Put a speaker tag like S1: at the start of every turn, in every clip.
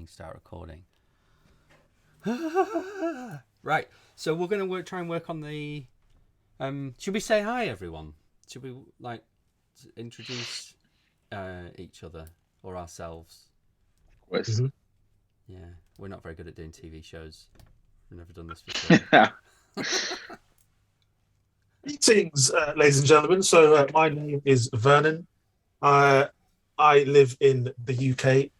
S1: things start recording. Right, so we're going to try and work on the... should we say hi, everyone? Should we, introduce each other or ourselves?
S2: Of course.
S3: Mm-hmm.
S1: Yeah, we're not very good at doing TV shows. We've never done this before.
S3: Greetings, ladies and gentlemen. So my name is Vernon. I live in the UK.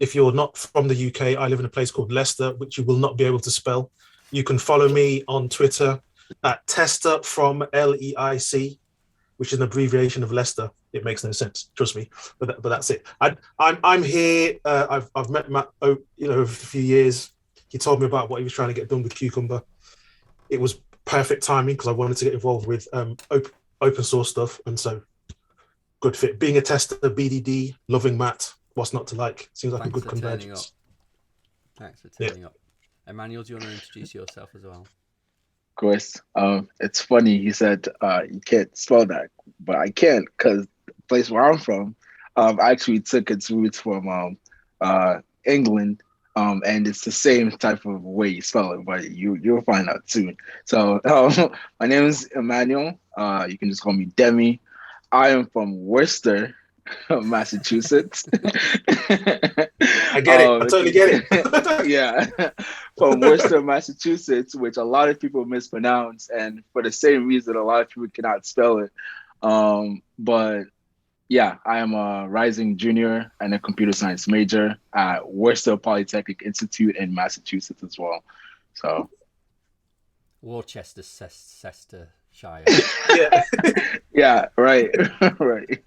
S3: If you're not from the UK, I live in a place called Leicester, which you will not be able to spell. You can follow me on Twitter at Tester from LEIC, which is an abbreviation of Leicester. It makes no sense, trust me, but that's it. I'm here. I've met Matt, over a few years. He told me about what he was trying to get done with Cucumber. It was perfect timing because I wanted to get involved with open source stuff, and so good fit. Being a tester, BDD, loving Matt, what's not to like? Seems like
S1: Thanks
S3: a good convergence.
S1: Thanks for turning up. Emmanuel, do you want to introduce yourself as well?
S2: Of course. It's funny you said you can't spell that, but I can't because the place where I'm from actually took its roots from England. And it's the same type of way you spell it, but you'll find out soon. So my name is Emmanuel. You can just call me Demi. I am from Worcester, Massachusetts.
S3: I get it. I totally get it.
S2: Yeah, from Worcester, Massachusetts, which a lot of people mispronounce, and for the same reason, a lot of people cannot spell it. But yeah, I am a rising junior and a computer science major at Worcester Polytechnic Institute in Massachusetts as well. So,
S1: Worcestershire.
S3: Yeah.
S2: Yeah, right, right.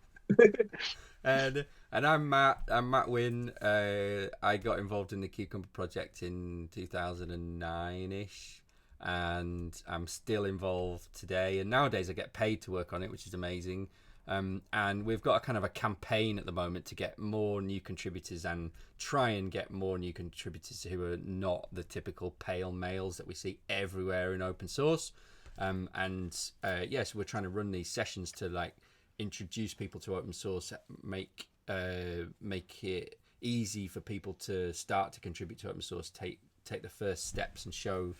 S1: And I'm Matt. I'm Matt Wynn. I got involved in the Cucumber project in 2009-ish, and I'm still involved today. And nowadays, I get paid to work on it, which is amazing. And we've got a kind of a campaign at the moment to get more new contributors and try and get more new contributors who are not the typical pale males that we see everywhere in open source. Yes, we're trying to run these sessions to introduce people to open source, make it easy for people to start to contribute to open source, take the first steps and show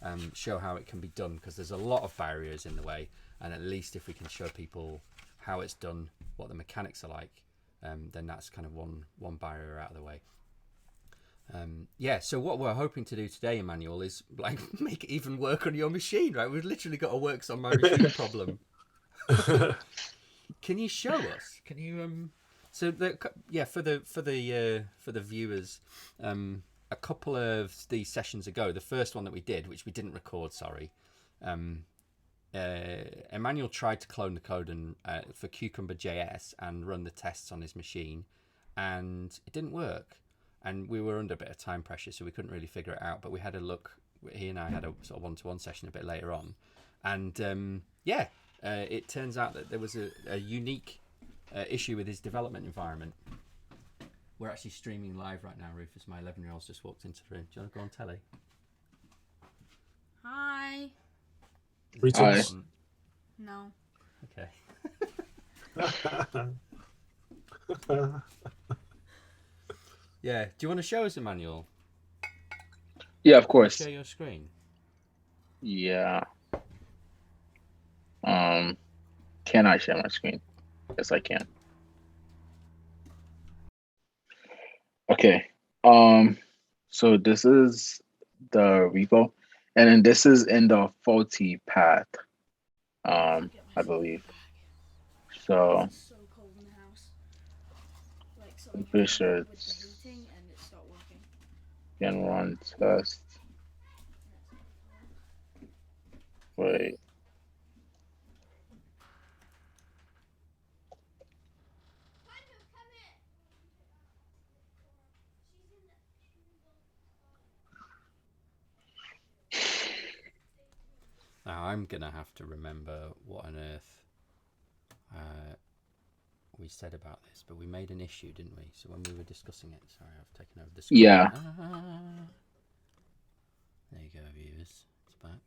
S1: how it can be done, because there's a lot of barriers in the way, and at least if we can show people how it's done, what the mechanics are like, then that's kind of one barrier out of the way. So what we're hoping to do today, Emmanuel, is make it even work on your machine, right? We've literally got a works on my machine problem. Can you show us? Can you for the viewers, a couple of these sessions ago, the first one that we did, which we didn't record, sorry, Emmanuel tried to clone the code for Cucumber.js and run the tests on his machine, and it didn't work. And we were under a bit of time pressure, so we couldn't really figure it out. But we had a look. He and I had a sort of one-to-one session a bit later on, and it turns out that there was a unique issue with his development environment. We're actually streaming live right now, Rufus. My 11-year-old's just walked into the room. Do you want to go on telly?
S4: Hi.
S3: Greetings.
S4: No.
S1: Okay. Yeah. Do you want to show us, Emmanuel?
S2: Yeah, of course.
S1: Share your screen.
S2: Yeah. Can I share my screen? Yes, I can. Okay. So this is the repo, and then this is in the faulty path. I believe. So
S4: It's so cold in the house.
S2: I'm pretty sure
S4: with the
S2: it's
S4: heating and it stopped working.
S2: can run test. Wait.
S1: Now I'm gonna have to remember what on earth we said about this, but we made an issue, didn't we? So when we were discussing it, sorry, I've taken over the screen.
S2: Yeah.
S1: There you go, viewers. It's back.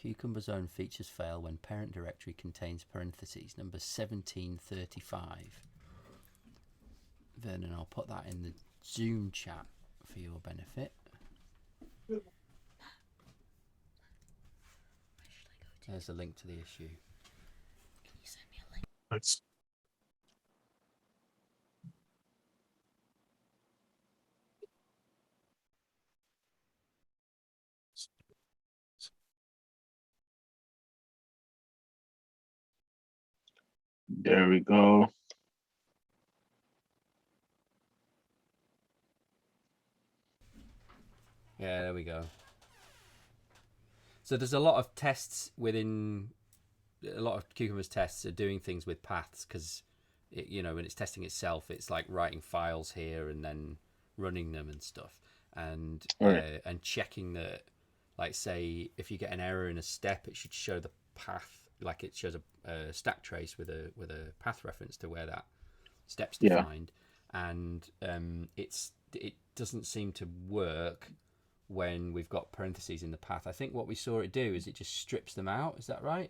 S1: Cucumber zone features fail when parent directory contains parentheses. Number 1735. Vernon, I'll put that in the Zoom chat for your benefit. There's a link to the issue.
S4: Can you send me a link?
S3: Thanks.
S2: There we go.
S1: Yeah, there we go. So there's a lot of tests within, a lot of Cucumber's tests are doing things with paths because, when it's testing itself, it's like writing files here and then running them and stuff, and and checking that, like, say if you get an error in a step, it should show the path, like it shows a stack trace with a path reference to where that step's defined, and it doesn't seem to work when we've got parentheses in the path. I think what we saw it do is it just strips them out. Is that right?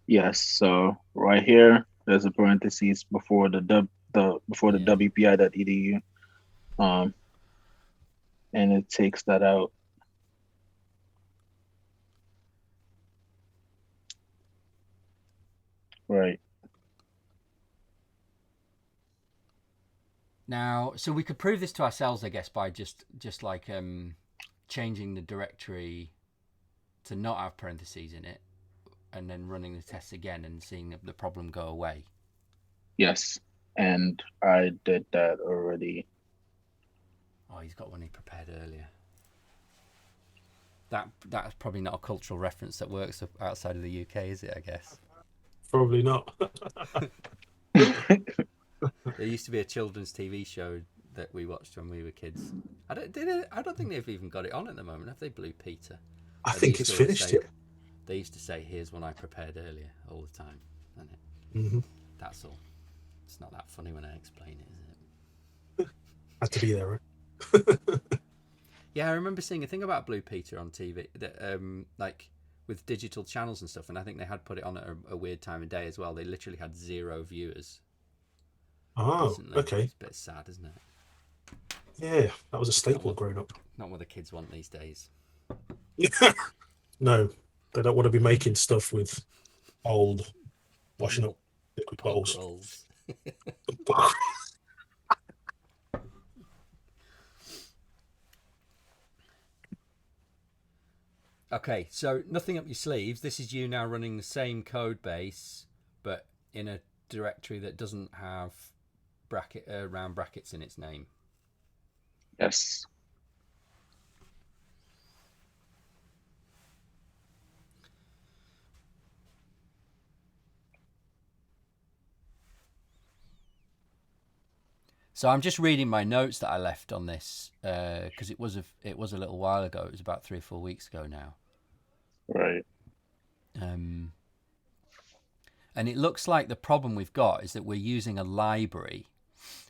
S2: Yes. So right here, there's a parentheses before the wpi.edu, and it takes that out. Right.
S1: Now, so we could prove this to ourselves, I guess, by just like changing the directory to not have parentheses in it, and then running the tests again and seeing the problem go away.
S2: Yes, and I did that already.
S1: Oh, he's got one he prepared earlier. That's probably not a cultural reference that works outside of the UK, is it? I guess.
S3: Probably not.
S1: There used to be a children's TV show that we watched when we were kids. I don't think they've even got it on at the moment. Have they, Blue Peter?
S3: I think it's finished.
S1: They used to say, "Here's one I prepared earlier," all the time, isn't it?
S3: Mm-hmm.
S1: That's all. It's not that funny when I explain it, is it?
S3: Had to be there, right?
S1: Yeah, I remember seeing a thing about Blue Peter on TV, that like with digital channels and stuff, and I think they had put it on at a weird time of day as well. They literally had 0 viewers.
S3: Oh,
S1: recently.
S3: okay.
S1: It's a bit sad, isn't it?
S3: Yeah, that was a staple growing up.
S1: Not what the kids want these days.
S3: No, they don't want to be making stuff with old washing up liquid bottles.
S1: Rolls. Okay, so nothing up your sleeves. This is you now running the same code base, but in a directory that doesn't have round brackets in its name.
S2: Yes.
S1: So I'm just reading my notes that I left on this because it was a little while ago. It was about 3 or 4 weeks ago now.
S2: Right.
S1: And it looks like the problem we've got is that we're using a library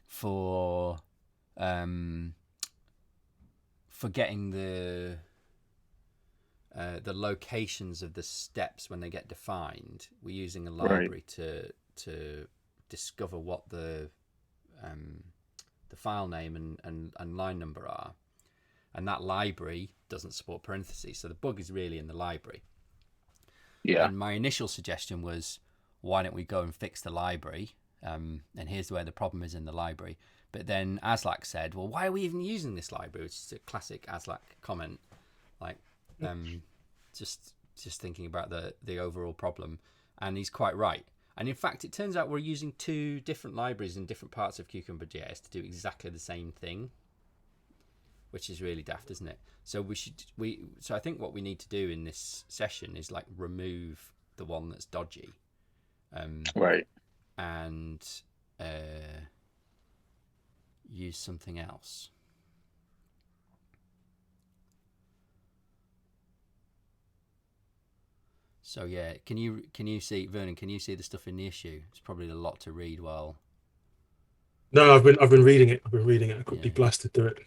S1: for getting the locations of the steps when they get defined. We're using a library to discover what the file name and line number are, and that library doesn't support parentheses, so the bug is really in the library.
S2: Yeah.
S1: And my initial suggestion was, why don't we go and fix the library, and here's where the problem is, in the library. But then Aslak said, well, why are we even using this library? Which is a classic Aslak comment, like just thinking about the overall problem. And he's quite right. And in fact, it turns out we're using 2 different libraries in different parts of Cucumber.js to do exactly the same thing, which is really daft, isn't it? So so I think what we need to do in this session is like remove the one that's dodgy,
S2: Right.
S1: and use something else. So yeah, can you see, Vernon? Can you see the stuff in the issue? It's probably a lot to read while.
S3: No, I've been reading it. I quickly blasted through it.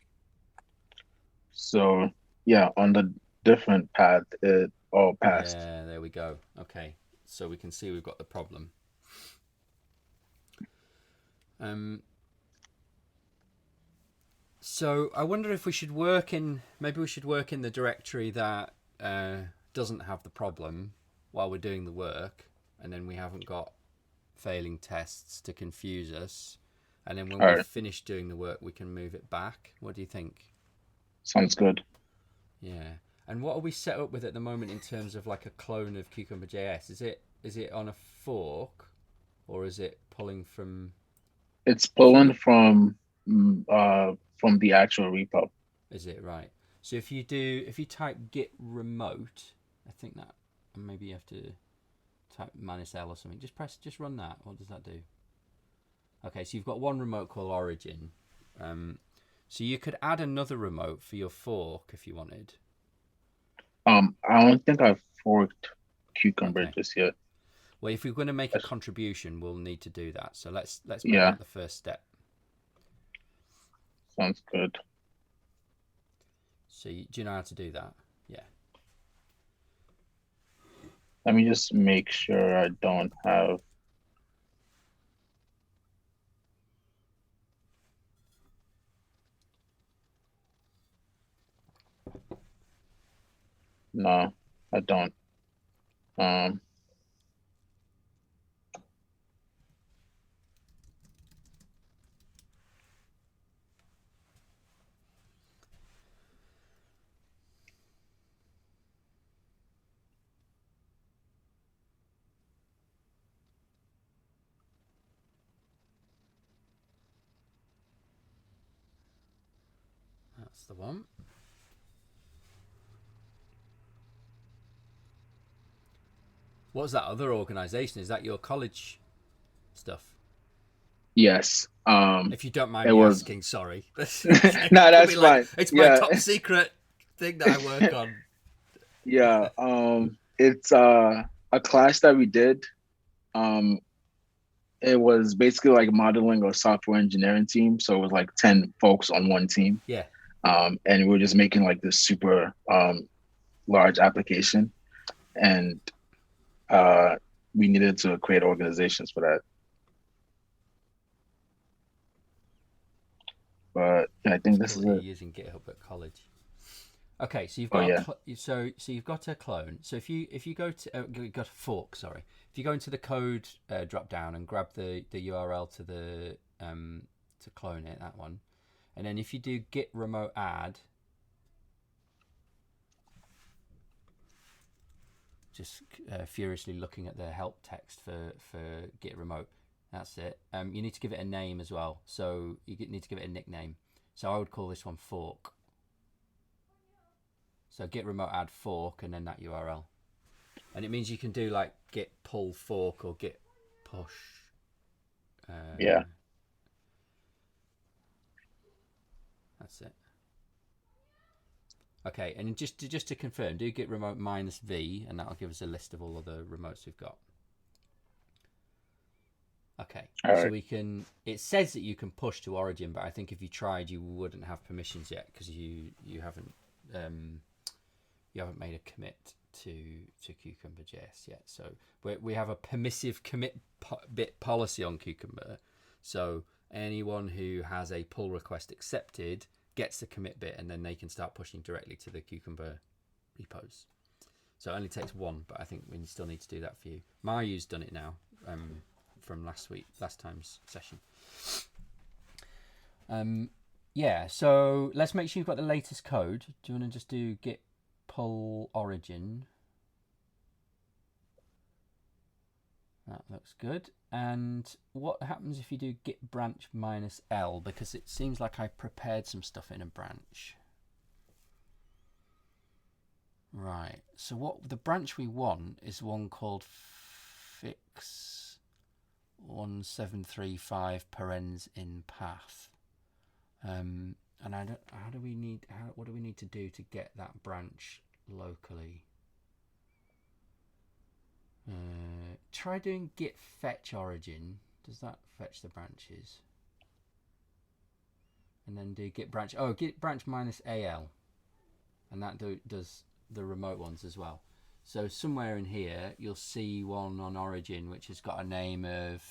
S2: So yeah, on the different path, it Oh, passed.
S1: Yeah, there we go. Okay, so we can see we've got the problem. So I wonder if we should maybe we should work in the directory that doesn't have the problem while we're doing the work, and then we haven't got failing tests to confuse us. And then when
S2: All
S1: we
S2: right.
S1: finish doing the work, we can move it back. What do you think?
S2: Sounds good.
S1: Yeah. And what are we set up with at the moment in terms of like a clone of Cucumber.js? Is it on a fork, or is it pulling from?
S2: It's pulling from the actual repo.
S1: Is it right? So if you type git remote, I think that maybe you have to type -L or something. Just run that. What does that do? Okay, so you've got one remote called origin. So you could add another remote for your fork if you wanted.
S2: I don't think I've forked Cucumber
S1: Okay.
S2: just yet.
S1: Well, if we're going to make a contribution, we'll need to do that. So let's make
S2: Yeah.
S1: that the first step.
S2: Sounds good.
S1: So do you know how to do that? Yeah.
S2: Let me just make sure I don't have. No, I don't.
S1: That's the one. What's that other organisation? Is that your college stuff?
S2: Yes.
S1: If you don't mind
S2: It
S1: me
S2: was.
S1: asking, sorry.
S2: No, that's fine.
S1: It's my
S2: Yeah.
S1: top secret thing that I work on.
S2: Yeah. It's a class that we did. It was basically like modeling a software engineering team. So it was like 10 folks on one team.
S1: Yeah.
S2: And we were just making like this super large application. And we needed to create organizations for that. But I think this is
S1: You're
S2: it.
S1: using GitHub at college. Okay, so you've
S2: Oh,
S1: got
S2: yeah.
S1: so you've got a clone. So if you go to you've got a fork, sorry. If you go into the code drop down and grab the URL to the to clone it, that one, and then if you do git remote add, just furiously looking at the help text for git remote. That's it. You need to give it a name as well. So you need to give it a nickname. So I would call this one fork. So git remote add fork and then that URL. And it means you can do like git pull fork or git push.
S2: Yeah.
S1: That's it. Okay, and just to confirm, do git remote -v, and that'll give us a list of all of the remotes we've got. Okay,
S2: All
S1: so
S2: right.
S1: we can. It says that you can push to origin, but I think if you tried, you wouldn't have permissions yet because you haven't made a commit to Cucumber.js yet. So we have a permissive commit bit policy on Cucumber. So anyone who has a pull request accepted gets the commit bit, and then they can start pushing directly to the Cucumber repos. So it only takes one, but I think we still need to do that for you. Mayu's done it now. From last time's session. Yeah, so let's make sure you've got the latest code. Do you want to just do git pull origin? That looks good. And what happens if you do git branch -L? Because it seems like I prepared some stuff in a branch. Right, so what the branch we want is one called fix 1735 parens in path, and what do we need to do to get that branch locally? Try doing git fetch origin. Does that fetch the branches? And then do git branch. Git branch -al, and that does the remote ones as well. So somewhere in here, you'll see one on Origin, which has got a name of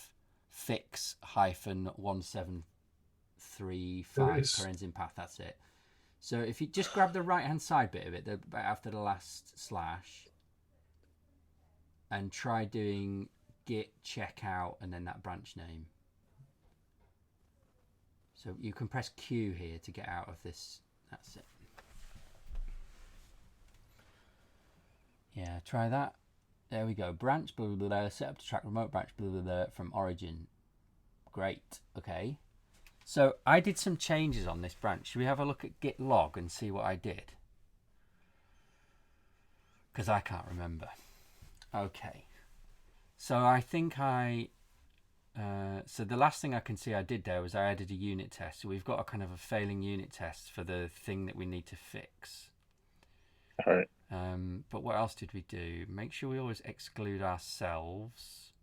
S1: fix-1735 parens in path. That's it. So if you just grab the right-hand side bit of it, after the last slash, and try doing git checkout and then that branch name. So you can press Q here to get out of this. That's it. Yeah, try that. There we go. Branch, blah, blah, blah, set up to track remote branch, blah, blah, blah, from Origin. Great. Okay. So I did some changes on this branch. Should we have a look at git log and see what I did? Because I can't remember. Okay. So I think so the last thing I can see I did there was I added a unit test. So we've got a kind of a failing unit test for the thing that we need to fix.
S2: All right.
S1: But what else did we do? Make sure we always exclude ourselves.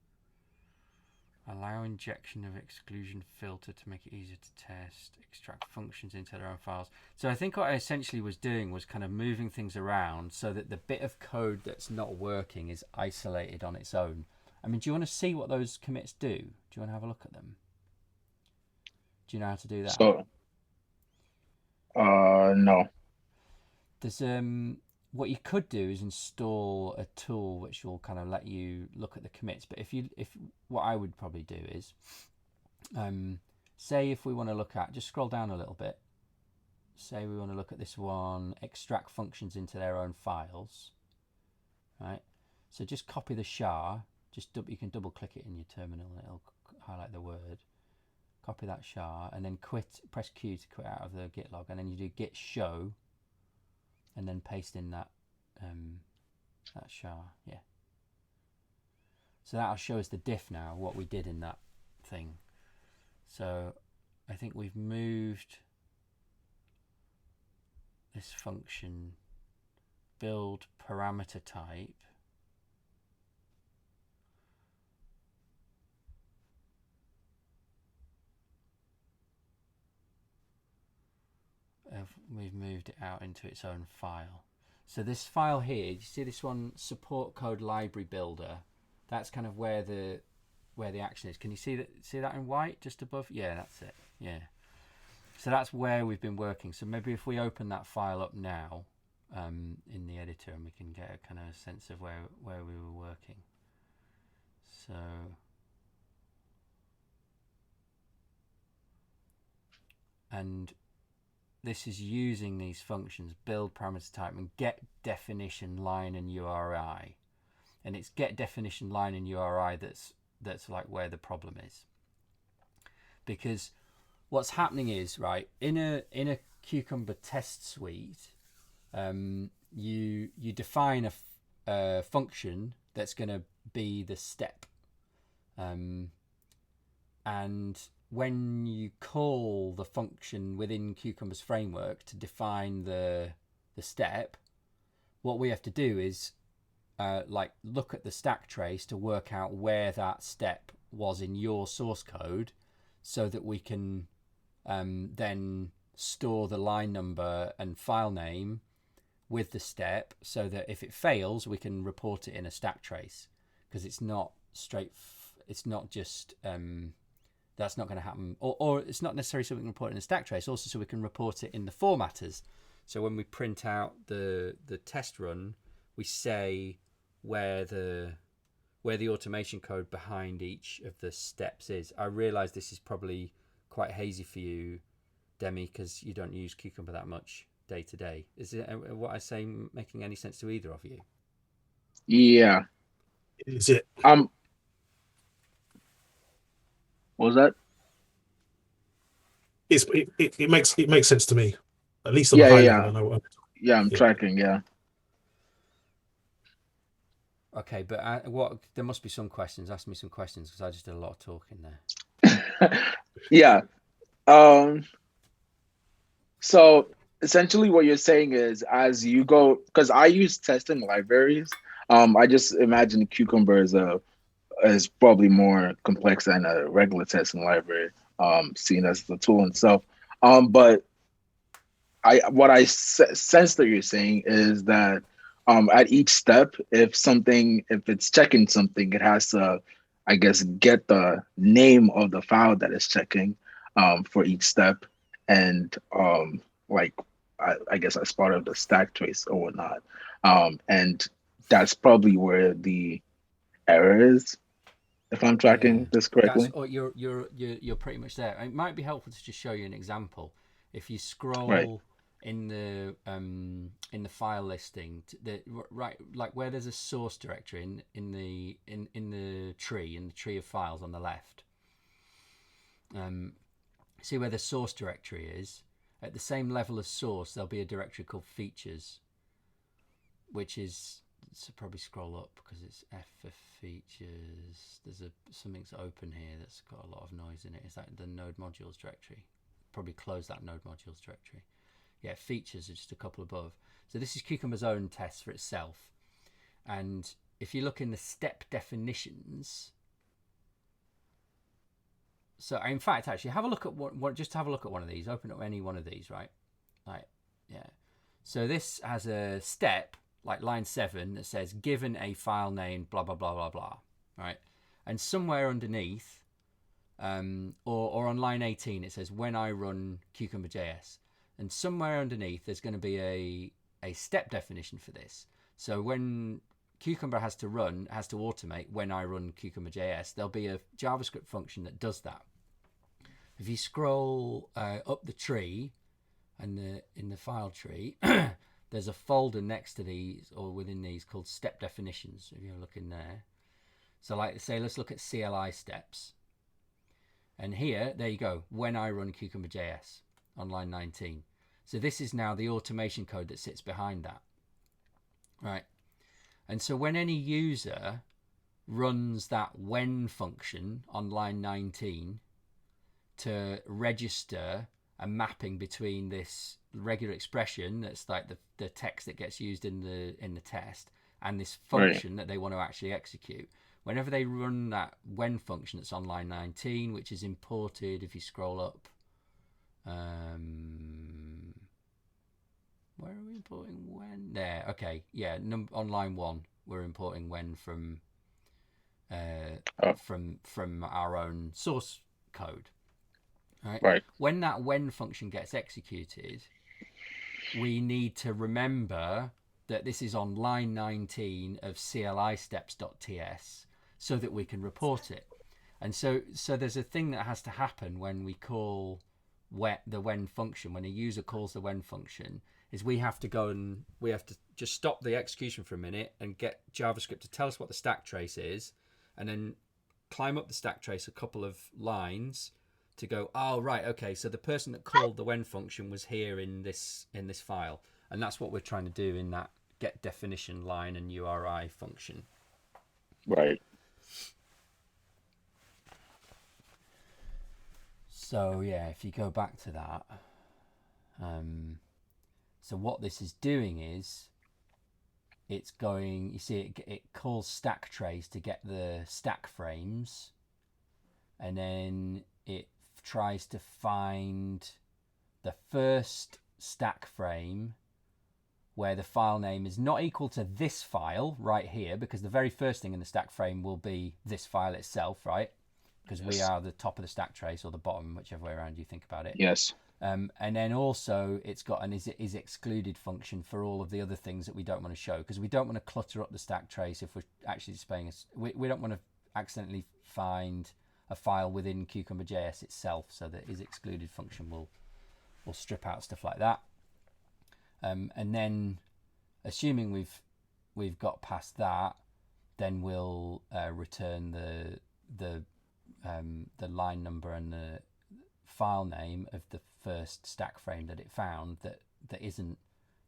S1: Allow injection of exclusion filter to make it easier to test. Extract functions into their own files. So I think what I essentially was doing was kind of moving things around so that the bit of code that's not working is isolated on its own. I mean, do you want to see what those commits do? Do you want to have a look at them? Do you know how to do that?
S2: So, no.
S1: There's what you could do is install a tool which will kind of let you look at the commits. But if what I would probably do is, say if we want to look at, just scroll down a little bit. Say we want to look at this one, extract functions into their own files, right? So just copy the char. You can double click it in your terminal and it'll highlight the word. Copy that char and then press Q to quit out of the git log, and then you do git show and then paste in that char. Yeah. So that'll show us the diff now, what we did in that thing. So I think we've moved this function build parameter type we've moved it out into its own file. So this file here, you see this one, support code library builder, that's kind of where the action is. Can you see that in white just above? Yeah, that's it. Yeah. So that's where we've been working. So maybe if we open that file up now in the editor, and we can get a kind of sense of where we were working. So and this is using these functions, build parameter type and get definition line and URI. And it's get definition line and URI that's like where the problem is. Because what's happening is, right, in a Cucumber test suite, you define a function that's going to be the step. And when you call the function within Cucumber's framework to define the step, what we have to do is look at the stack trace to work out where that step was in your source code, so that we can then store the line number and file name with the step, so that if it fails, we can report it in a stack trace, because it's not it's not just that's not going to happen, or it's not necessarily something we can report in a stack trace, also so we can report it in the formatters. So when we print out the test run, we say where the automation code behind each of the steps is. I realise this is probably quite hazy for you, Demi, because you don't use Cucumber that much day to day. Is it what I say making any sense to either of you?
S2: Yeah.
S3: Is it?
S2: What was that?
S3: It makes sense to me, at least on a high level. I know what
S2: I'm tracking. Yeah.
S1: Okay, but there must be some questions. Ask me some questions, because I just did a lot of talking there.
S2: Yeah. So essentially what you're saying is, as you go, because I use testing libraries, I just imagine Cucumber is probably more complex than a regular testing library, seen as the tool itself. But what I sense that you're saying is that at each step, if it's checking something, it has to, I guess, get the name of the file that it's checking for each step, and like I guess as part of the stack trace or whatnot. And that's probably where the error is, if I'm
S1: Yeah,
S2: tracking this
S1: that's
S2: correctly.
S1: oh, you're pretty much there. It might be helpful to just show you an example. If you
S2: Right.
S1: scroll in the file listing, right, like where there's a source directory in the tree of files on the left. See where the source directory is. At the same level as source, there'll be a directory called features, which is, so probably scroll up because it's F for features. There's something's open here that's got a lot of noise in it. Is that the node modules directory? Probably close that node modules directory. Yeah, features are just a couple above. So this is Cucumber's own test for itself. And if you look in the step definitions, so in fact, actually, have a look at what just have a look at one of these. Open up any one of these, right? Like, yeah. So this has a step like line 7 that says given a file name blah blah blah blah blah, right? And somewhere underneath, or on line 18 it says when I run Cucumber.js, and somewhere underneath there's going to be a step definition for this. So when Cucumber has to automate when I run Cucumber.js, there'll be a JavaScript function that does that. If you scroll up the tree and in the file tree, there's a folder next to these or within these called step definitions. If you look in there, so like say let's look at CLI steps, and here there you go. When I run Cucumber.js on line 19, so this is now the automation code that sits behind that, right? And so when any user runs that when function on line 19 to register a mapping between this regular expression that's like the text that gets used in the test and this function that they want to actually execute, whenever they run that when function that's on line 19, which is imported, if you scroll up, where are we importing when? There, okay, yeah, on line 1 we're importing when from from our own source code, right?
S2: Right.
S1: When that when function gets executed, we need to remember that this is on line 19 of CLI steps.ts so that we can report it. And so there's a thing that has to happen when we call the when function. When a user calls the when function, is we have to just stop the execution for a minute and get JavaScript to tell us what the stack trace is, and then climb up the stack trace a couple of lines to go, oh right, okay, so the person that called the when function was here in this file, and that's what we're trying to do in that get definition line and URI function.
S2: Right.
S1: So yeah, if you go back to that, so what this is doing is it's going, you see it calls stack trace to get the stack frames, and then it tries to find the first stack frame where the file name is not equal to this file right here, because the very first thing in the stack frame will be this file itself, right? Because we are the top of the stack trace or the bottom, whichever way around you think about it.
S2: Yes.
S1: And then also it's got an is excluded function for all of the other things that we don't want to show, because we don't want to clutter up the stack trace if we're actually displaying we don't want to accidentally find a file within Cucumber.js itself, so that is excluded function will strip out stuff like that. And then assuming we've got past that, then we'll return the line number and the file name of the first stack frame that it found that isn't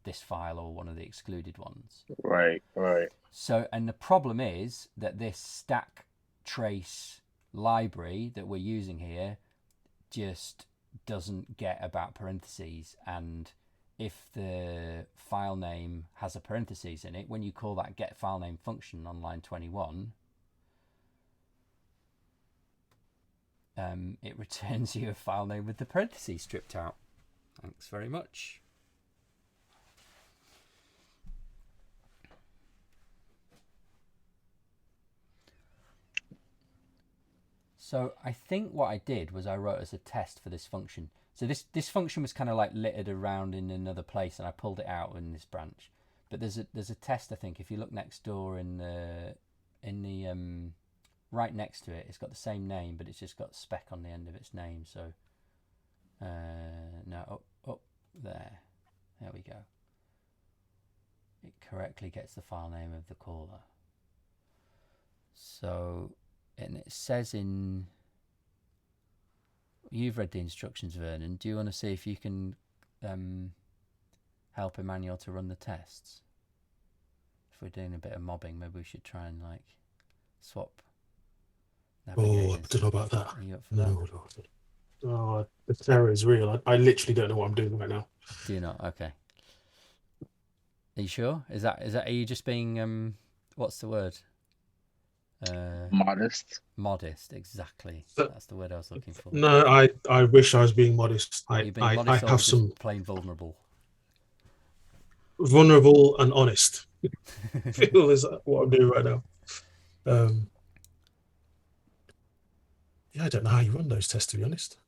S1: this file or one of the excluded ones.
S2: Right.
S1: So, and the problem is that this stack trace library that we're using here just doesn't get about parentheses, and if the file name has a parentheses in it, when you call that get file name function on line 21, it returns you a file name with the parentheses stripped out. Thanks very much. So I think what I did was I wrote as a test for this function. So this function was kind of like littered around in another place, and I pulled it out in this branch. But there's a test, I think. If you look next door in the right next to it, it's got the same name, but it's just got spec on the end of its name. So no, up there we go. It correctly gets the file name of the caller. So, and it says you've read the instructions, Vernon. Do you want to see if you can help Emmanuel to run the tests? If we're doing a bit of mobbing, maybe we should try and like swap navigators.
S3: Oh, I don't know about that.
S1: Are you up for
S3: No,
S1: that?
S3: no. Oh, the terror is real. I literally don't know what I'm doing right now.
S1: Do you not? Okay. Are you sure? Is that are you just being what's the word?
S2: Modest.
S1: Modest, exactly.
S3: So-
S1: That's the word I was looking for.
S3: No, I wish I was being modest.
S1: Are
S3: I
S1: you being modest or
S3: have
S1: just
S3: some
S1: plain vulnerable?
S3: vulnerable and honest feel is what I'm doing right now. Yeah, I don't know how you run those tests, to be honest.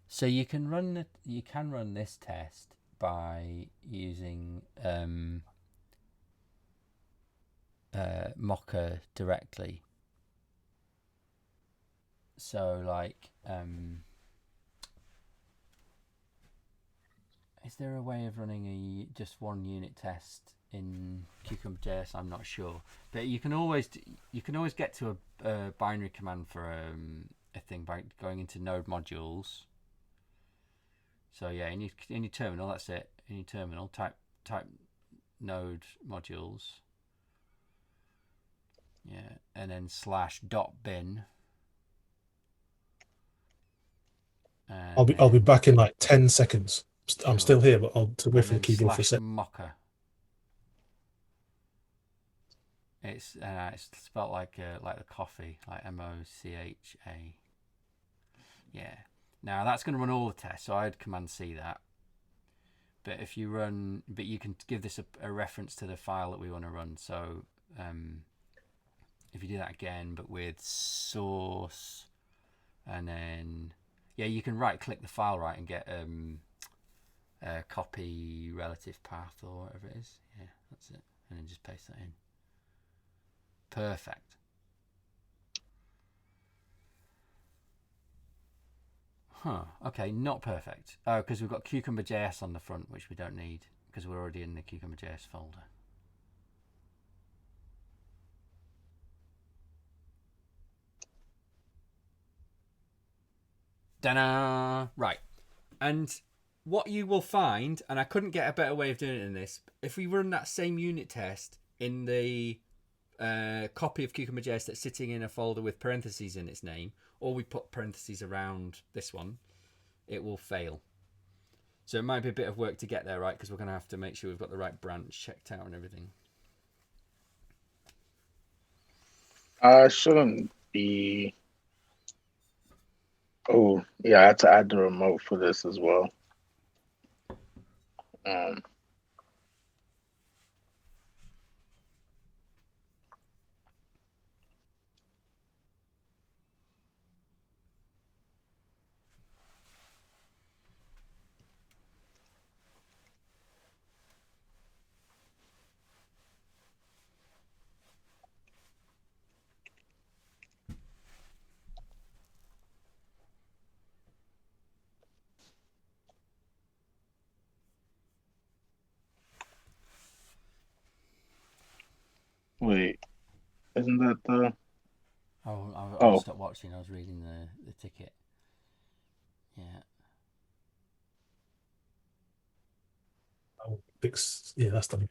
S1: So you can run this test by using Mocha directly. So like is there a way of running just one unit test in Cucumber.js? I'm not sure, but you can always get to a binary command for a thing by going into node modules. So yeah, in your terminal, that's it. In your terminal, type node modules. Yeah, and then /bin. And
S3: I'll be back in like 10 seconds. I'm still here, but I'll away from the keyboard for a second.
S1: Mocha. It's spelled like the coffee, like MOCHA. Yeah. Now that's going to run all the tests, so I'd Command C that. But if you you can give this a reference to the file that we want to run. So if you do that again, but with source, and then you can right click the file and get copy relative path or whatever it is. Yeah, that's it, and then just paste that in. Perfect. Huh, okay, not perfect. Oh, because we've got Cucumber.js on the front, which we don't need, because we're already in the Cucumber.js folder. Ta-da! Right. And what you will find, and I couldn't get a better way of doing it than this, if we run that same unit test in the copy of Cucumber.js that's sitting in a folder with parentheses in its name, or we put parentheses around this one, it will fail. So it might be a bit of work to get there, right? Because we're going to have to make sure we've got the right branch checked out and everything.
S2: Shouldn't be. Oh, yeah, I had to add the remote for this as well. Wait, isn't that the?
S1: I'll stop watching. I was reading the ticket. Yeah.
S3: I'll fix. Yeah, that's done.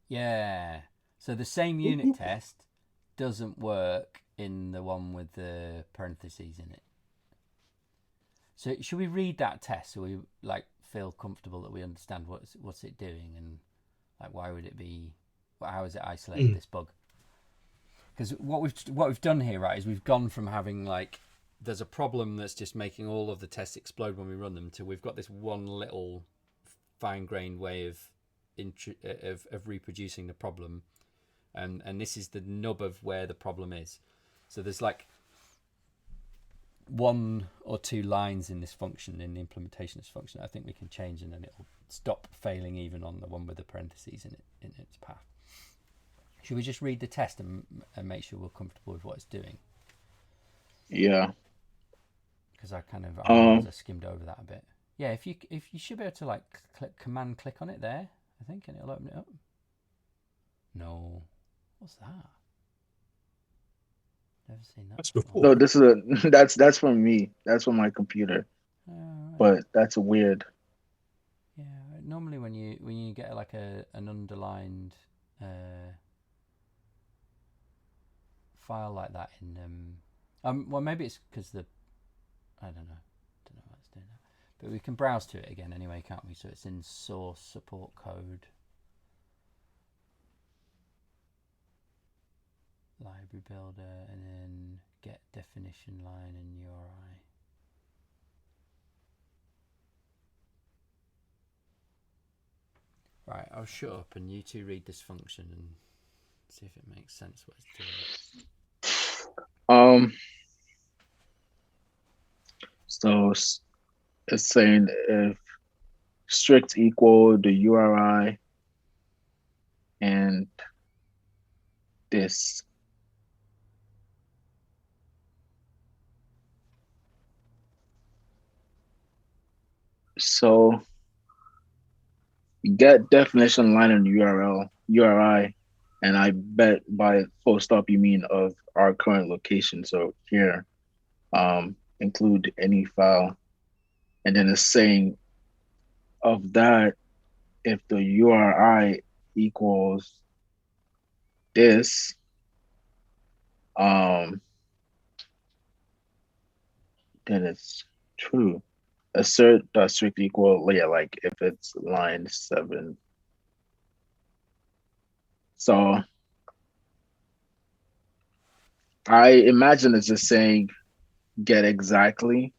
S1: Yeah. So the same unit test doesn't work in the one with the parentheses in it. So should we read that test so we like feel comfortable that we understand what's it doing, and like why would it be? How is it isolated this bug? Because what we've done here, right, is we've gone from having like there's a problem that's just making all of the tests explode when we run them to we've got this one little fine-grained way of reproducing the problem, and this is the nub of where the problem is. So there's like 1 or 2 lines in this function, in the implementation of this function, I think we can change, and then it'll stop failing even on the one with the parentheses in its path. Should we just read the test and make sure we're comfortable with what it's doing?
S2: Yeah.
S1: Because I I skimmed over that a bit. Yeah, if you should be able to like click on it there, I think, and it'll open it up. No, what's that? Never seen that.
S3: That's before.
S2: No, this is that's from me. That's from my computer.
S1: Right.
S2: But that's weird.
S1: Yeah, normally when you get like an underlined file like that in well, maybe it's because I don't know why it's doing that, but we can browse to it again anyway, can't we? So it's in source support code, library builder, and then get definition line and URI. Right, I'll shut up and you two read this function and see if it makes sense what it's doing.
S2: So it's saying if strict equal the URI and this. So get definition line and URI, and I bet by full stop you mean of our current location. So here, include any file, and then it's saying of that, if the URI equals this, then it's true. Assert strict equal, yeah, like if it's line 7. So I imagine it's just saying get exactly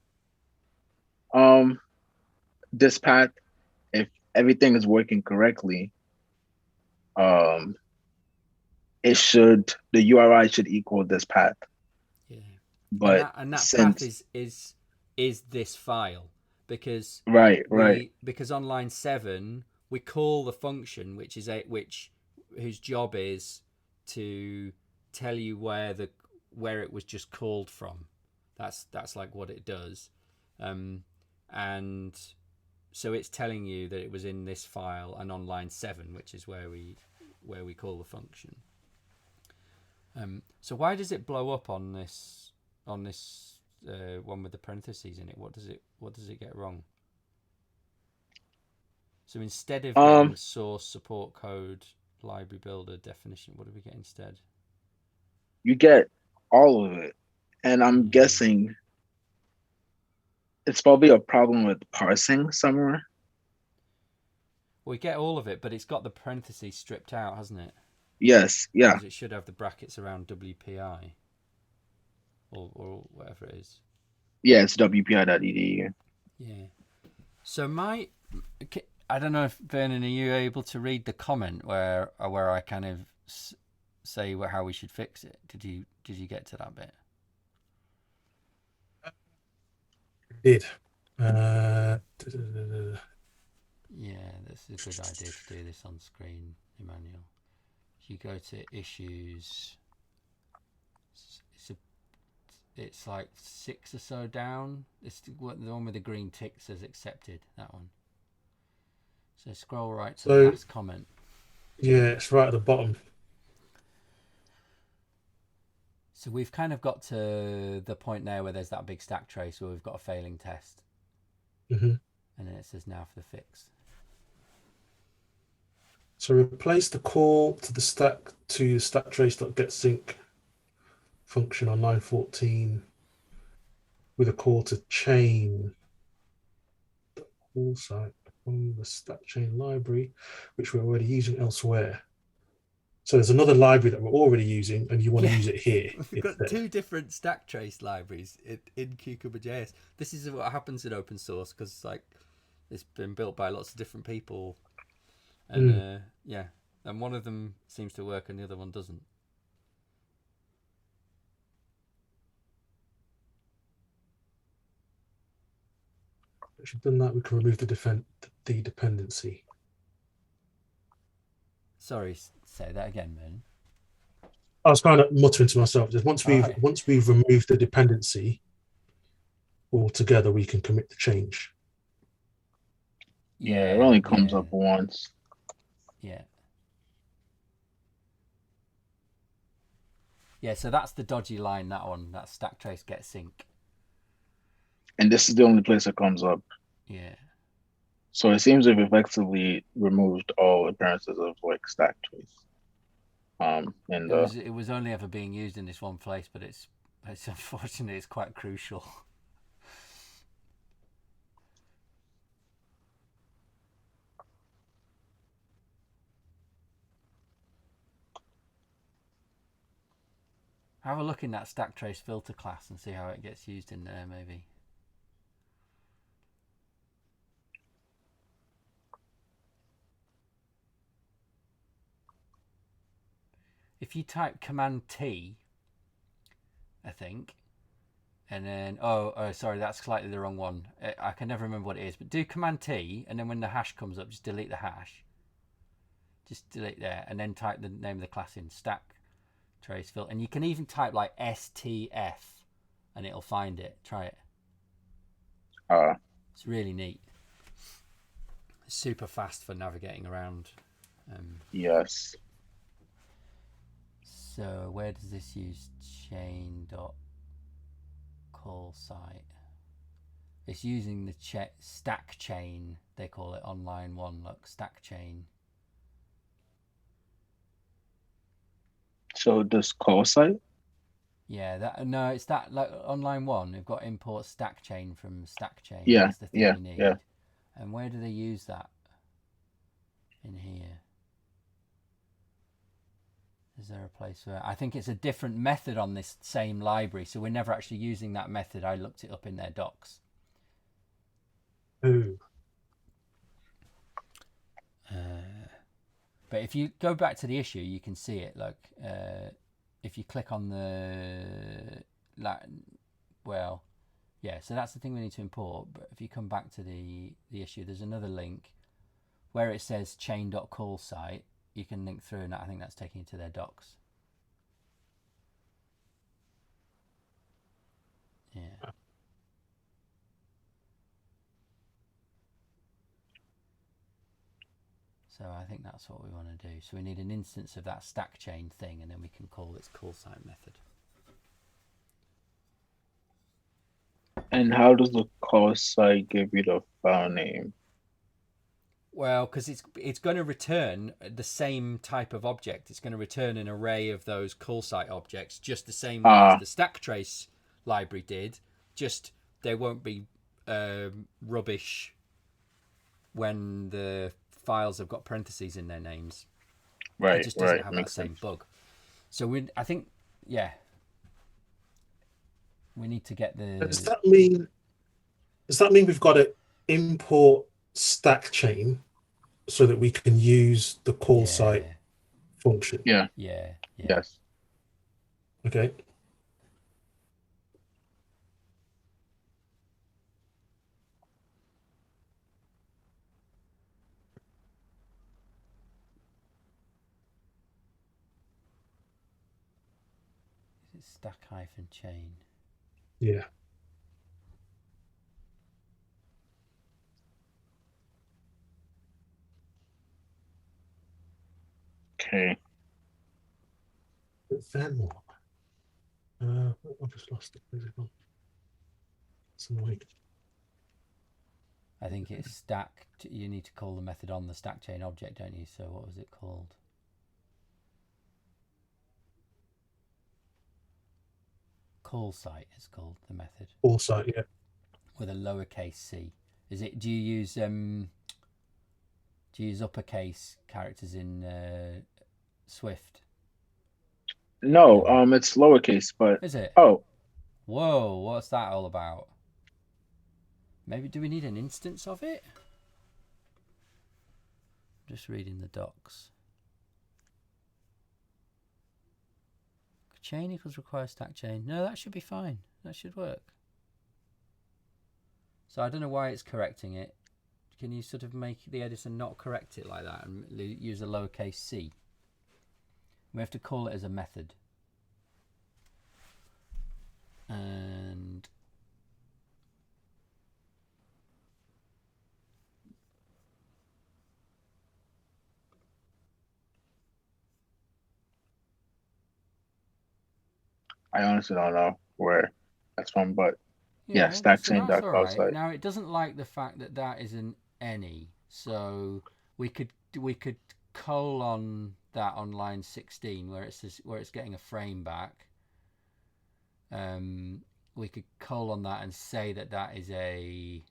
S2: this path. If everything is working correctly, the URI should equal this path.
S1: Yeah.
S2: But
S1: and that path is this file, because
S2: because
S1: on line 7 we call the function whose job is to tell you where it was just called from. That's like what it does, and so it's telling you that it was in this file and on line 7, which is where we call the function. So why does it blow up on this one with the parentheses in it? What does it get wrong? So instead of getting source support code library builder definition, what do we get instead?
S2: You get all of it, and I'm guessing it's probably a problem with parsing somewhere.
S1: We get all of it, but it's got the parentheses stripped out, hasn't it?
S2: Yes, yeah.
S1: Because it should have the brackets around WPI or whatever it is.
S2: Yeah, it's wpi.edu.
S1: Yeah. So I don't know if Vernon, are you able to read the comment where I kind of say how we should fix it? Did you get to that bit?
S3: Did.
S1: Yeah, that's a good idea to do this on screen, Emmanuel. If you go to issues, it's like 6 or so down. It's the one with the green tick says accepted, that one. So scroll right to the last comment.
S3: Yeah, it's right at the bottom.
S1: So we've kind of got to the point now where there's that big stack trace where we've got a failing test.
S3: Mm-hmm.
S1: And then it says now for the fix.
S3: So replace the call to the stack to stack trace.getSync function on line 14 with a call to chain the call site from the stack chain library, which we're already using elsewhere. So there's another library that we're already using, and you want to use it here.
S1: We've got
S3: instead.
S1: 2 different stack trace libraries in Cucumber.js. This is what happens in open source because like it's been built by lots of different people, and and one of them seems to work and the other one doesn't.
S3: Once you've done that, we can remove the dependency.
S1: Sorry, say that again, man.
S3: I was kind of muttering to myself. Just once we've removed the dependency altogether, we can commit the change.
S2: Yeah, it only comes up once.
S1: Yeah. Yeah, so that's the dodgy line, that one. That stack trace get sync.
S2: And this is the only place it comes up.
S1: Yeah.
S2: So it seems we've effectively removed all appearances of like stack trace.
S1: It was only ever being used in this one place, but it's unfortunately it's quite crucial. Have a look in that stack trace filter class and see how it gets used in there, maybe. If you type Command T, I think, and then sorry, that's slightly the wrong one. I can never remember what it is, but do Command T, and then when the hash comes up, just delete the hash. Just delete there, and then type the name of the class in stack trace filter, and you can even type like STF, and it'll find it. Try it. It's really neat. It's super fast for navigating around.
S2: Yes.
S1: So where does this use chain.call site? It's using the stack chain, they call it on line 1. Look, stack chain.
S2: So this call site?
S1: Yeah, it's that like on line 1. We've got import stack chain from stack chain.
S2: Yeah,
S1: That's the thing you need.
S2: Yeah.
S1: And where do they use that? In here. Is there a place where I think it's a different method on this same library, so we're never actually using that method. I looked it up in their docs.
S3: Ooh.
S1: But if you go back to the issue, you can see it. Like if you click on the so that's the thing we need to import. But if you come back to the issue, there's another link where it says chain.call site. You can link through, and I think that's taking you to their docs. Yeah. So I think that's what we want to do. So we need an instance of that stack chain thing, and then we can call this call site method.
S2: And how does the call site give you the file name?
S1: Well, because it's going to return the same type of object. It's going to return an array of those call site objects, just the same way as the stack trace library did. Just they won't be rubbish when the files have got parentheses in their names.
S2: Right.
S1: It just doesn't have that
S2: Makes
S1: same
S2: sense.
S1: bug. So we need to get the.
S3: Does that mean we've got to import stack chain so that we can use the call site function?
S2: Yeah.
S1: Yes.
S3: Okay.
S1: Is it stack-chain?
S3: Yeah.
S2: Okay.
S3: Then what? I've just lost it. Where's it gone? It's annoying.
S1: I think it's stacked. You need to call the method on the stack chain object, don't you? So what was it called? Call site is called the method
S3: Also, yeah.
S1: with a lowercase c. Is it? Do you use uppercase characters in Swift?
S2: No, it's lowercase, but
S1: Is it?
S2: oh,
S1: Whoa, what's that all about? Maybe do we need an instance of it? Just reading the docs. Chain equals require stack chain. No, that should be fine. That should work. So I don't know why it's correcting it. Can you sort of make the editor not correct it like that and use a lowercase c? We have to call it as a method. And
S2: I honestly don't know where that's from, but yeah,
S1: yeah, so that's all
S2: stackchain.call
S1: right.
S2: site.
S1: Now it doesn't like the fact that that is an any, so we could colon that on line 16 where it's getting a frame back. We could colon that and say that is a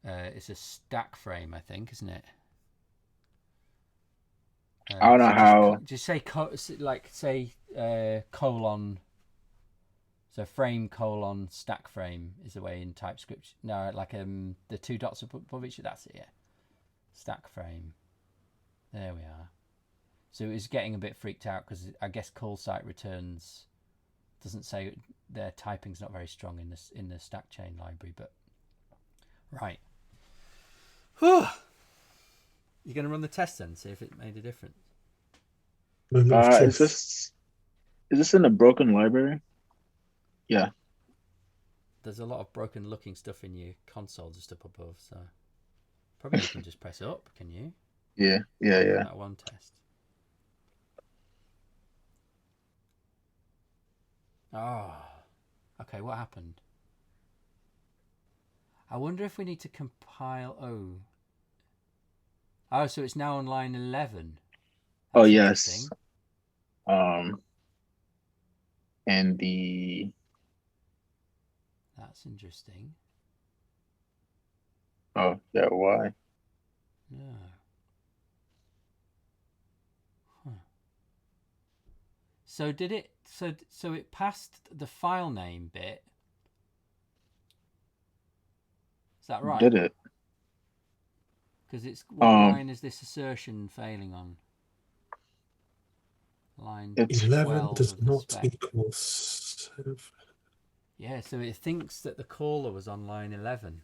S1: it's a stack frame, I think, isn't it?
S2: I don't know how.
S1: Just say colon. So frame colon stack frame is the way in TypeScript. No, like the two dots above each. That's it. Yeah, stack frame. There we are. So it was getting a bit freaked out because I guess call site returns doesn't say their typing's not very strong in the stack chain library. But right. Whew. You're going to run the test then, see if it made a difference.
S2: Is this in a broken library? Yeah.
S1: There's a lot of broken looking stuff in your console just up above, so probably you can just press up, can you?
S2: Yeah.
S1: That one test. Oh. Okay, what happened? I wonder if we need to compile Oh, so it's now on line 11.
S2: That's yes. And
S1: that's interesting.
S2: Oh, yeah, why?
S1: No. Huh. So did it so it passed the file name bit? Is that right?
S2: Did it?
S1: Because it's what line is this assertion failing on? Line
S3: 11 does
S1: of the
S3: not
S1: spec.
S3: equal 7.
S1: Yeah, so it thinks that the caller was on line 11.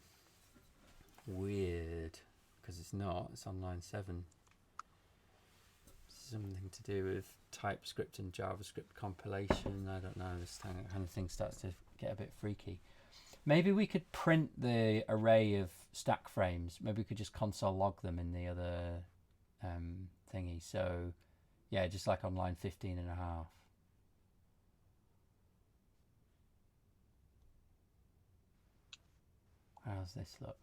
S1: Weird, because it's not. It's on line 7. Something to do with TypeScript and JavaScript compilation. I don't know. This kind of thing starts to get a bit freaky. Maybe we could print the array of stack frames. Maybe we could just console log them in the other thingy. So, yeah, just like on line 15 and a half. How's this look?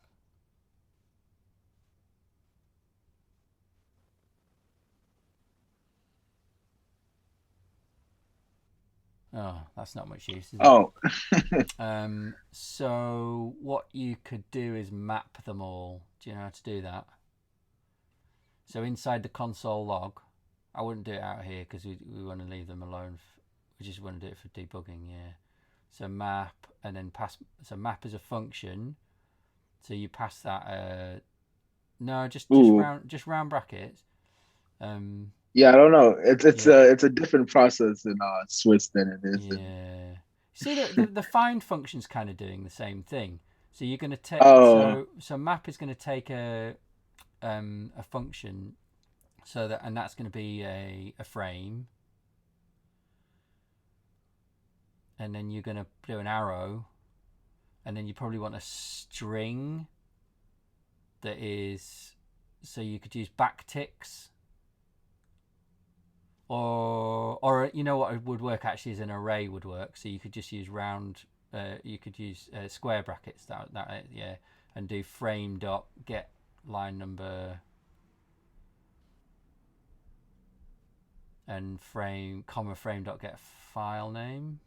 S1: Oh, that's not much use, is it?
S2: Oh.
S1: So what you could do is map them all. Do you know how to do that? So inside the console log, I wouldn't do it out here because we want to leave them alone. We just want to do it for debugging, yeah. So map and then pass. So map is a function. So you pass that. No, just round brackets.
S2: Yeah, I don't know. It's a different process in Swiss than it is.
S1: Yeah. See, the find function's kind of doing the same thing. So you're going to take so map is going to take a function, so that's going to be a frame, and then you're going to do an arrow, and then you probably want a string that is, so you could use backticks. Or you know what would work actually is an array would work. So you could just use you could use square brackets that yeah, and do frame dot get line number and frame dot get file name.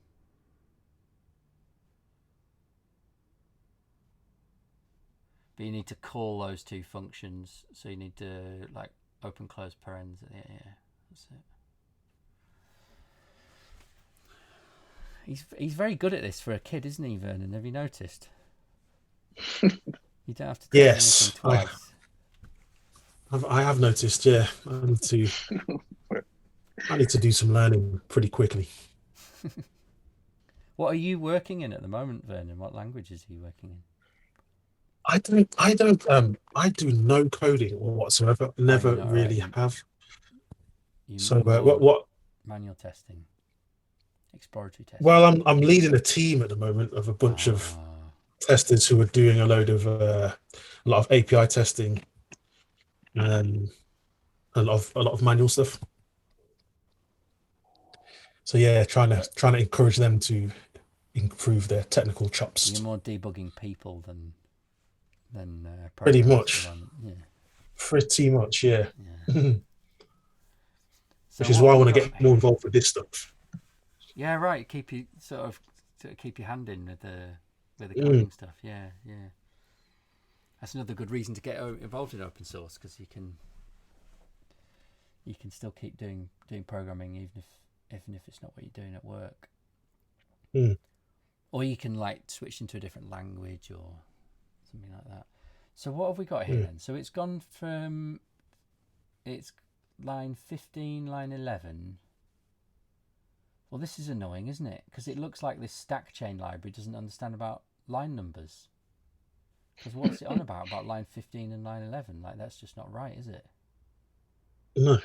S1: but you need to call those two functions. So you need to like open close parens. Yeah, that's it. He's very good at this for a kid, isn't he, Vernon? Have you noticed? You don't have to tell him anything twice.
S3: I have noticed. Yeah, I need to do some learning pretty quickly.
S1: What are you working in at the moment, Vernon? What languages are you working in?
S3: I do no coding whatsoever. Never
S1: you're not
S3: really
S1: right.
S3: have.
S1: You
S3: So
S1: more
S3: what?
S1: manual testing, exploratory testing.
S3: Well, I'm leading a team at the moment of a bunch of testers who are doing a lot of API testing and a lot of manual stuff. So yeah, trying to encourage them to improve their technical chops.
S1: You're more debugging people than
S3: pretty
S1: programmers
S3: much.
S1: at the moment. Yeah.
S3: Pretty much, yeah.
S1: So
S3: which is why I want to get more involved with this stuff.
S1: Yeah, right. Keep you keep your hand in with the coding stuff. Yeah. That's another good reason to get involved in open source, because you can still keep doing programming even if it's not what you're doing at work. Or you can like switch into a different language or something like that. So what have we got here then? So it's gone from line 15, line 11. Well, this is annoying, isn't it? Because it looks like this stack chain library doesn't understand about line numbers. Because what's it on about line 15 and line 11? Like, that's just not right, is it?
S3: No.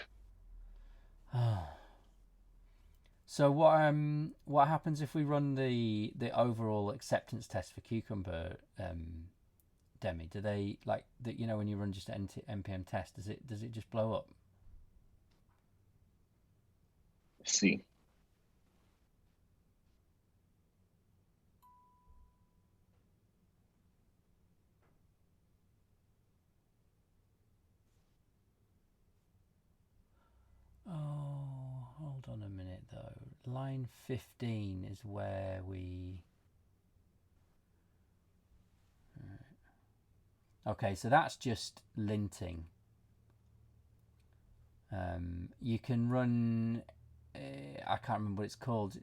S1: So what happens if we run the overall acceptance test for Cucumber, Demi? Do they like that? You know, when you run just an npm test, does it just blow up?
S2: Let's see.
S1: Oh, hold on a minute though. Line 15 is where we... Okay, so that's just linting. You can run... I can't remember what it's called.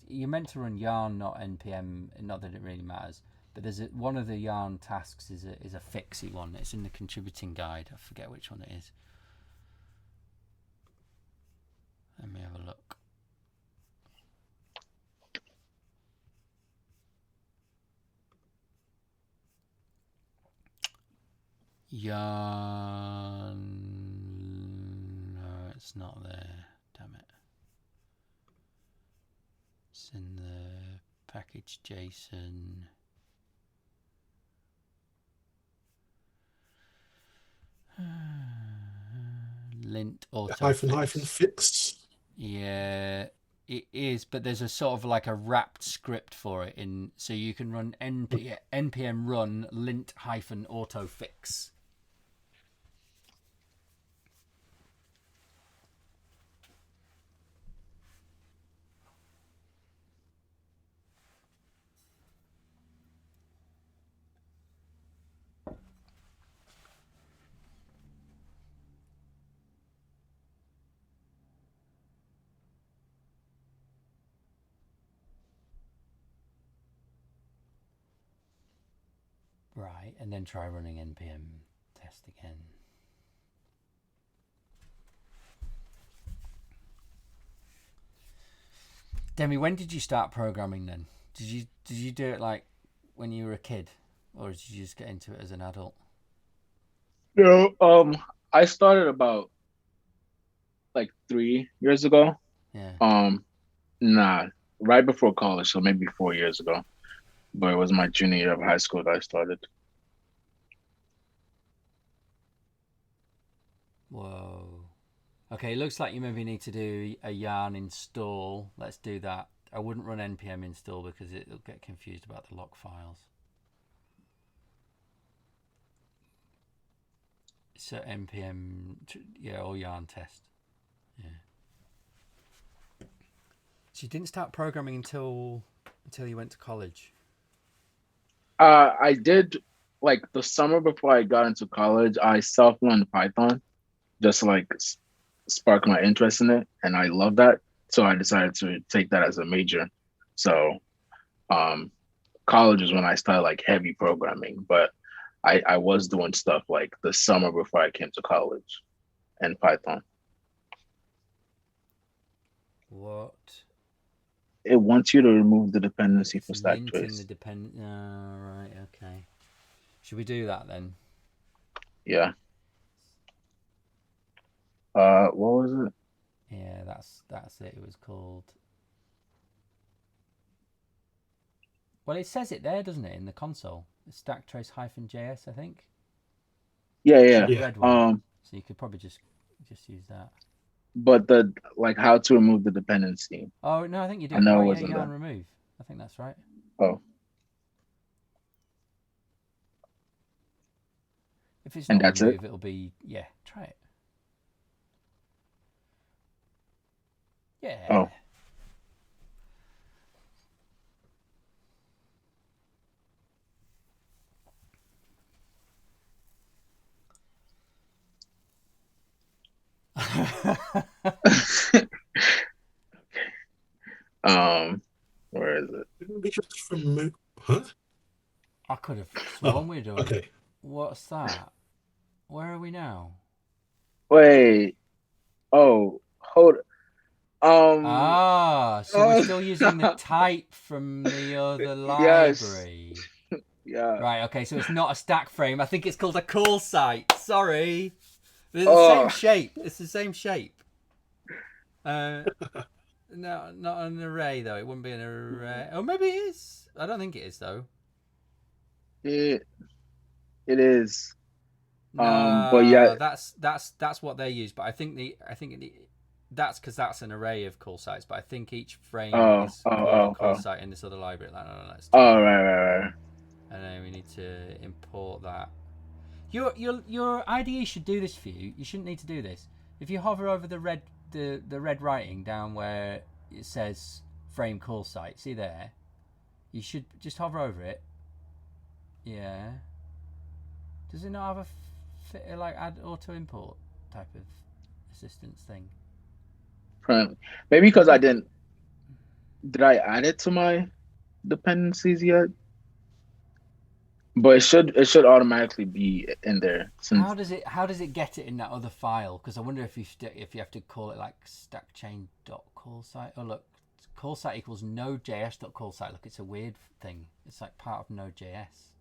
S1: You're meant to run yarn, not npm. Not that it really matters. But there's one of the yarn tasks is a fixie one. It's in the contributing guide. I forget which one it is. Let me have a look. Yarn... No, it's not there. Damn it. It's in the package JSON. Lint auto
S3: hyphen fix.
S1: Yeah, it is, but there's a sort of like a wrapped script for it in, so you can run npm run lint hyphen auto fix. Right, and then try running npm test again. Demi, when did you start programming then? Did you do it like when you were a kid, or did you just get into it as an adult?
S2: No, I started about like 3 years ago.
S1: Yeah.
S2: Nah, right before college, so maybe 4 years ago. But it was my junior year of high school that I started.
S1: Whoa. Okay, it looks like you maybe need to do a yarn install. Let's do that. I wouldn't run npm install because it'll get confused about the log files. So npm, yeah, or yarn test. Yeah. So you didn't start programming until you went to college?
S2: I did like the summer before I got into college, I self-learned Python just to like spark my interest in it, and I love that. So I decided to take that as a major. So um, college is when I started like heavy programming, but I was doing stuff like the summer before I came to college and Python.
S1: What?
S2: It wants you to remove the dependency
S1: It's
S2: for stack
S1: linting the
S2: trace.
S1: depend. Right. Okay. Should we do that then?
S2: Yeah. What was it?
S1: Yeah, that's it. It was called. Well, it says it there, doesn't it, in the console? It's stack trace -js, I think.
S2: Yeah,
S1: It's
S2: yeah.
S1: the
S3: Yeah.
S1: red one. So you could probably just use that.
S2: But the like how to remove the dependency.
S1: Oh no, I think you do
S2: I
S1: it.
S2: know
S1: Oh
S2: it
S1: yeah,
S2: wasn't
S1: yarn
S2: there.
S1: remove. I think that's right.
S2: Oh,
S1: If it's
S2: and
S1: not
S2: that's it.
S1: remove, it'll be yeah. Try it. Yeah.
S2: Oh. Where is it?
S3: Didn't we just remove? Huh?
S1: I could have sworn we'd already.
S3: Okay.
S1: What's that? Where are we now?
S2: Wait. Oh, hold. Um.
S1: So we're still using the type from the other
S2: Yes.
S1: library.
S2: Yeah.
S1: Right, okay, so it's not a stack frame. I think it's called a call site. Sorry. They're the
S2: Oh.
S1: same shape. It's the same shape. No, not an array, though. It wouldn't be an array. Oh, maybe it is. I don't think it is, though.
S2: It is. But
S1: No,
S2: yeah.
S1: that's what they use. But I think that's because that's an array of call sites. But I think each frame is called a call site in this other library. No, it's too
S2: Oh, right.
S1: and then we need to import that. Your IDE should do this for you. You shouldn't need to do this. If you hover over the red writing down where it says frame call site, see there? You should just hover over it. Yeah. Does it not have a like add auto import type of assistance thing?
S2: Maybe because I didn't. Did I add it to my dependencies yet? But it should automatically be in there since.
S1: How does it get it in that other file? Because I wonder if you have to call it like stackchain.callsite. Oh look, callsite equals node.js.callsite. Look, it's a weird thing. It's like part of node.js.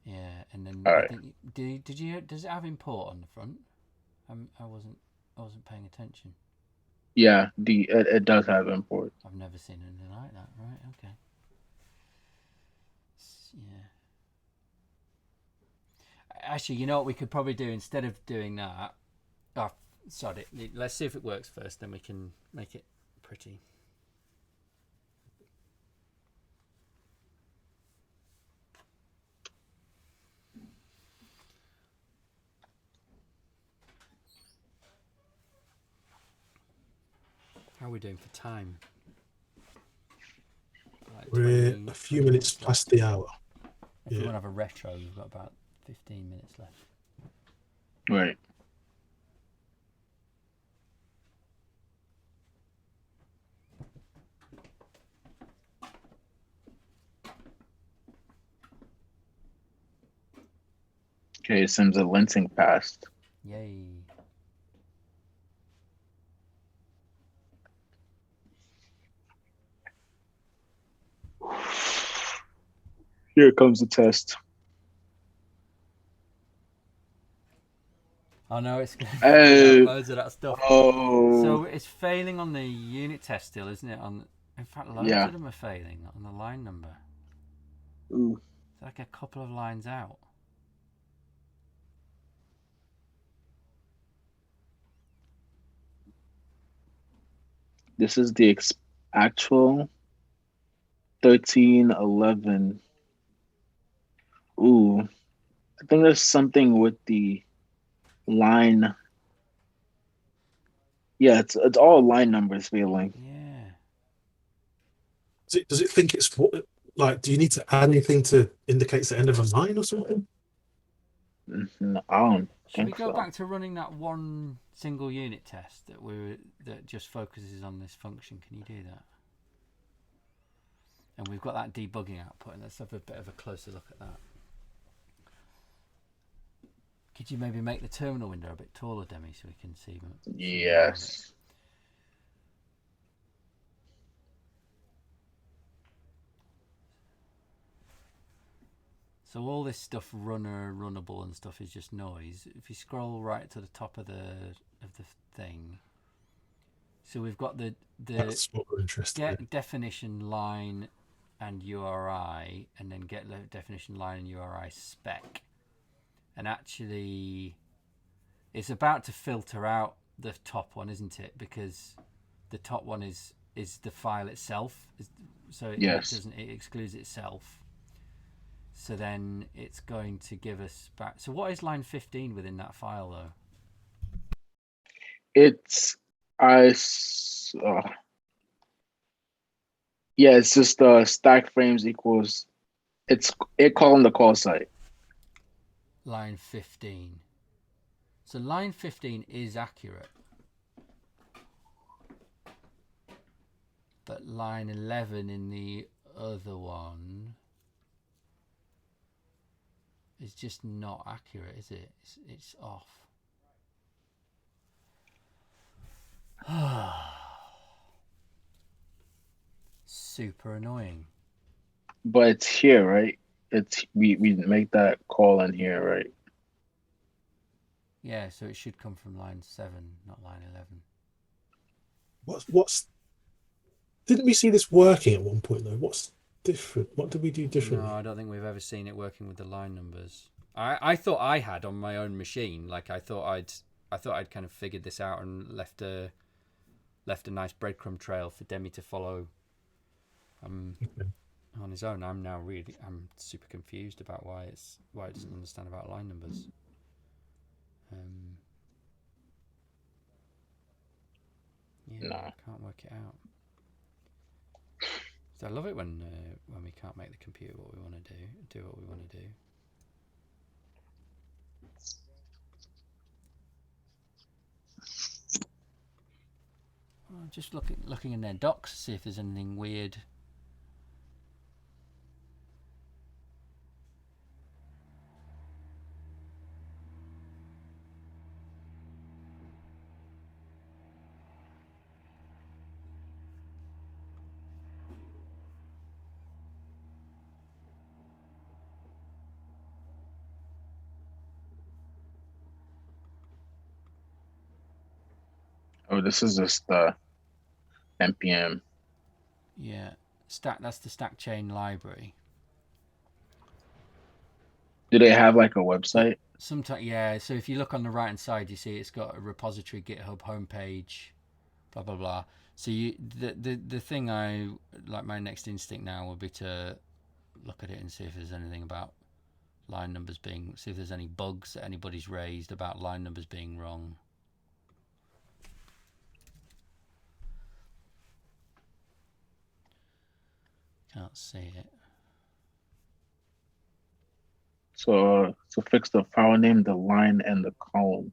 S1: Yeah, and then
S2: All
S1: I
S2: right.
S1: think does it have import on the front? I wasn't paying attention.
S2: Yeah, it does have import.
S1: I've never seen anything like that. Right? Okay. Yeah. Actually, you know what we could probably do instead of doing that? Oh, sorry. Let's see if it works first, then we can make it pretty. How are we doing for time? Like
S3: We're
S1: 20,
S3: a few minutes past the hour.
S1: If you want to have a retro, we've got about 15 minutes left.
S2: Right. Okay, it sends a linting passed.
S1: Yay.
S2: Here comes the test.
S1: Oh no, it's going to loads of that stuff.
S2: Oh.
S1: So it's failing on the unit test still, isn't it? In fact, loads of them are failing on the line number.
S2: Ooh.
S1: It's like a couple of lines out.
S2: This is the actual 1311. Ooh. I think there's something with the line. Yeah, it's all line numbers failing.
S1: Yeah.
S3: Does it think it's like? Do you need to add anything to indicate the end of a line or something?
S2: No, I don't
S1: Should we
S2: think
S1: go
S2: so.
S1: back to running that one single unit test that just focuses on this function? Can you do that? And we've got that debugging output, and let's have a bit of a closer look at that. Could you maybe make the terminal window a bit taller, Demi, so we can see more of it?
S2: Yes.
S1: So all this stuff, runnable and stuff, is just noise. If you scroll right to the top of the thing, so we've got the
S3: That's what we're interested in.
S1: get definition line and URI, and then get definition line and URI spec. And actually, it's about to filter out the top one, isn't it? Because the top one is the file itself, so
S2: Yes.
S1: it excludes itself. So then it's going to give us back. So what is line 15 within that file, though?
S2: It's yeah, it's just stack frames equals it calling the call site.
S1: Line 15. So line 15 is accurate. But line 11 in the other one is just not accurate, is it? It's off. Super annoying.
S2: But it's here, right? It's we make that call in here, right?
S1: Yeah, so it should come from line 7, not line 11.
S3: What's didn't we see this working at one point though? What's different? What did we do differently?
S1: No, I don't think we've ever seen it working with the line numbers. I thought I had on my own machine. Like I thought I'd kind of figured this out and left a nice breadcrumb trail for Demi to follow.
S3: Okay.
S1: On his own. I'm super confused about why it doesn't understand about line numbers. Yeah,
S2: No.
S1: I can't work it out. So I love it when we can't make the computer what we want to do what we want to do. Well, just looking in their docs to see if there's anything weird.
S2: Oh, this is just npm.
S1: Yeah, that's the stack chain library.
S2: Do they have like a website?
S1: Sometimes, yeah. So if you look on the right hand side, you see it's got a repository, GitHub homepage, blah blah blah. So the thing I like, my next instinct now would be to look at it and see if there's anything about line numbers see if there's any bugs that anybody's raised about line numbers being wrong. Can't see it.
S2: So fix the file name, the line, and the column.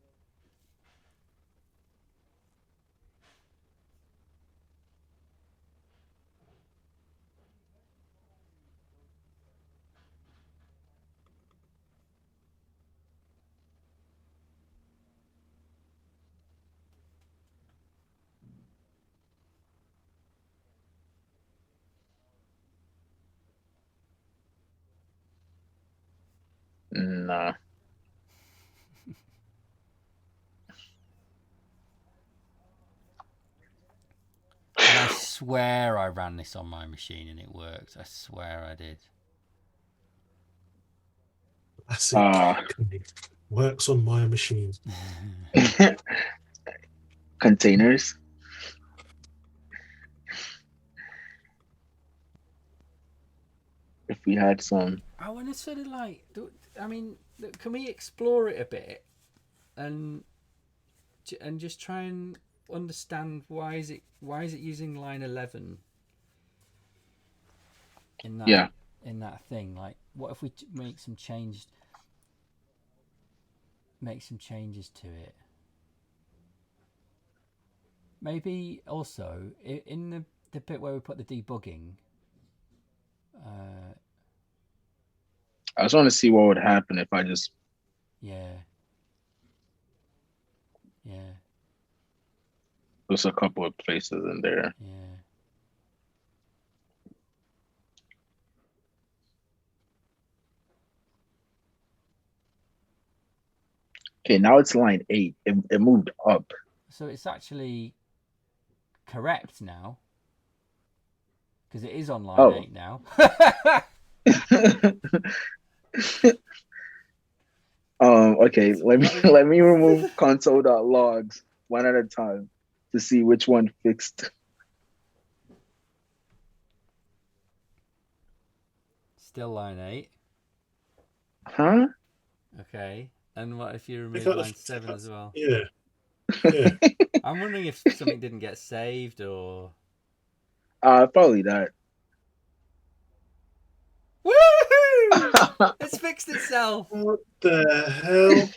S2: Nah.
S1: And I swear I ran this on my machine and it worked. I swear I did.
S3: Classic. Works on my machine.
S2: Containers. If we had some.
S1: I want to sort of like, I mean, can we explore it a bit and just try and understand why is it using line 11 in that
S2: Yeah.
S1: in that thing. Like, what if we make some changes to it? Maybe also in the bit where we put the debugging.
S2: I just want to see what would happen if I just.
S1: Yeah. Yeah.
S2: There's a couple of places in there.
S1: Yeah.
S2: Okay, now it's line 8. It moved up.
S1: So it's actually correct now because it is on line
S2: Oh.
S1: 8 now.
S2: Okay, let me remove console.logs one at a time to see which one fixed.
S1: Still line 8.
S2: Huh?
S1: Okay. And what if you remove
S3: Take out
S1: line 7 as well?
S3: Yeah. Yeah.
S1: I'm wondering if something didn't get saved or.
S2: Probably that.
S1: Woohoo! It's fixed itself.
S3: What the hell?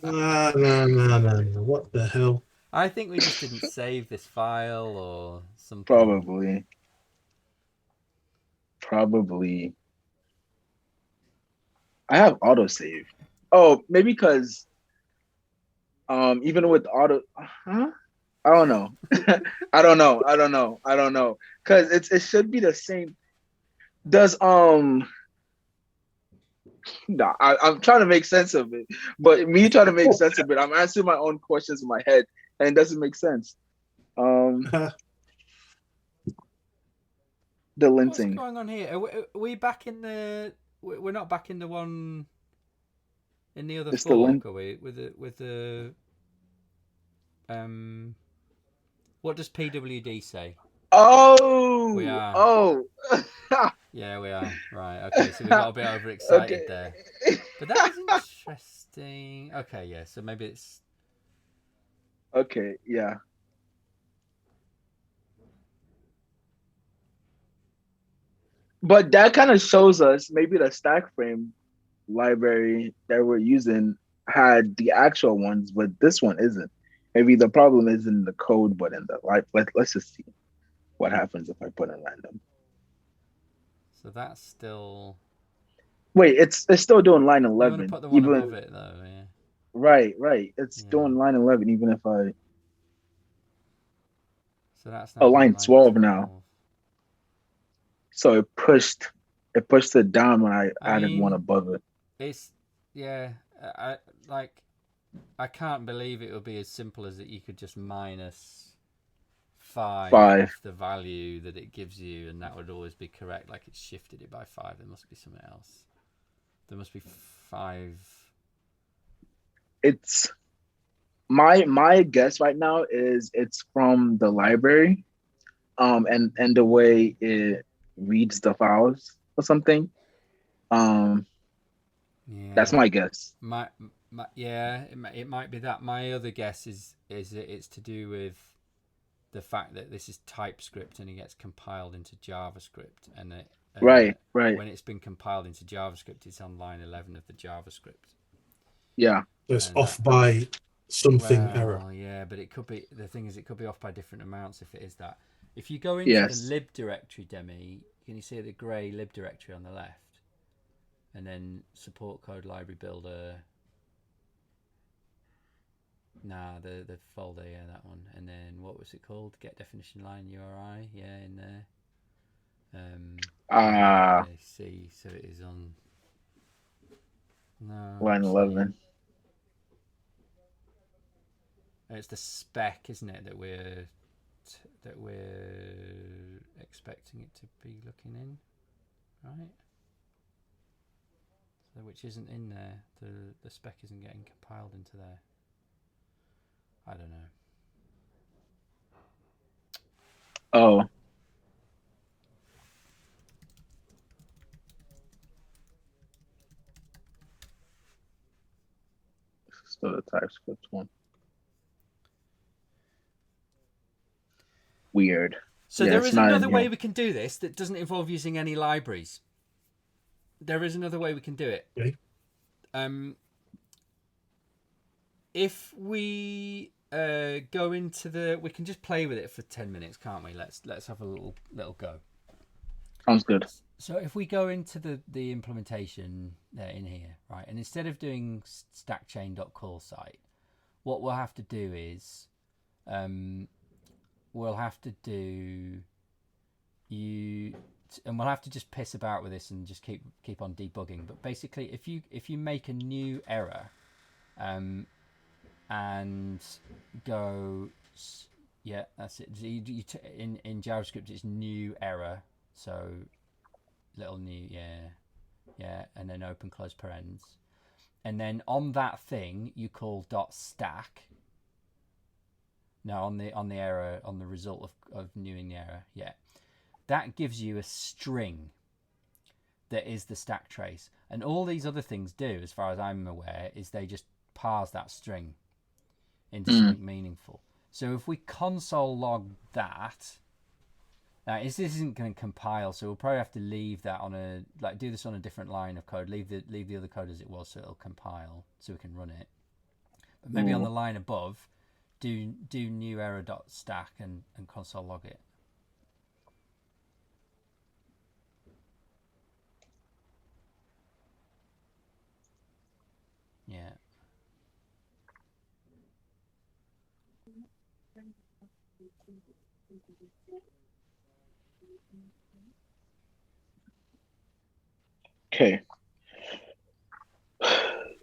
S3: No. What the hell?
S1: I think we just didn't save this file or something.
S2: Probably. I have autosave. Oh, maybe because even with auto, huh? I don't know. I don't know. Because it should be the same. Does no, I'm trying to make sense of it. But me trying to make sense of it, I'm answering my own questions in my head and it doesn't make sense. The
S1: What's
S2: linting.
S1: going on here? Are we back in the? We're not back in the one. In the other
S2: It's the
S1: fork,
S2: lint.
S1: are we? With the what does PWD say?
S2: Oh,
S1: We are.
S2: oh.
S1: Yeah, we are. Right. Okay. So we got a bit overexcited
S2: Okay.
S1: there. But that is interesting. Okay. Yeah. So maybe it's.
S2: Okay. Yeah. But that kind of shows us maybe the stack frame library that we're using had the actual ones, but this one isn't. Maybe the problem isn't in the code, but in the life. Let's just see what happens if I put in random.
S1: So that's still.
S2: Wait, it's still doing line
S1: You want to
S2: 11,
S1: put the one
S2: even
S1: above it though, yeah.
S2: right. It's
S1: Yeah.
S2: doing line 11, even if I
S1: So that's now doing
S2: line
S1: line
S2: 12
S1: 12.
S2: now. So it pushed it down when I added one above it.
S1: It's yeah. I can't believe it would be as simple as that. You could just minus 5
S2: 5.
S1: off the value that it gives you, and that would always be correct. Like it's shifted it by 5. There must be something else. There must be 5.
S2: It's my guess right now is it's from the library, and the way it reads the files or something.
S1: Yeah.
S2: That's my guess.
S1: Yeah. It might be that. My other guess is that it's to do with the fact that this is TypeScript and it gets compiled into JavaScript, and
S2: Right.
S1: when it's been compiled into JavaScript, it's on line 11 of the JavaScript.
S2: Yeah.
S3: It's off by something error.
S1: Yeah, but it could be. The thing is, it could be off by different amounts if it is that. If you go into the
S2: Yes.
S1: lib directory, Demi, can you see the grey lib directory on the left? And then support code library builder. Nah, the folder, yeah, that one. And then what was it called? Get definition line URI, yeah, in there. See, so it is on. No,
S2: Line
S1: actually,
S2: 11.
S1: it's the spec, isn't it, that we're expecting it to be looking in, right? So which isn't in there. The spec isn't getting compiled into there. I don't know.
S2: Oh. Still the TypeScript one. Weird.
S1: So
S2: Yeah,
S1: there
S2: it's
S1: is
S2: not in
S1: another way
S2: here.
S1: we can do this that doesn't involve using any libraries. There is another way we can do it.
S3: Okay.
S1: If we go into we can just play with it for 10 minutes, can't we? Let's have a little go.
S2: Sounds good.
S1: So if we go into the implementation in here, right, and instead of doing stackchain.call site, what we'll have to do is we'll have to do and we'll have to just piss about with this and just keep on debugging. But basically, if you make a new error, and go, yeah, that's it. In JavaScript, it's new error, so little new, yeah, and then open close parens, and then on that thing you call .stack. No, on the error, on the result of newing the error, yeah, that gives you a string that is the stack trace, and all these other things do, as far as I'm aware, is they just parse that string into something meaningful. So if we console log that, this isn't going to compile, so we'll probably have to leave that on do this on a different line of code. Leave the other code as it was, so it'll compile, so we can run it. But maybe on the line above, do new error dot stack and console log it. Yeah.
S2: Okay.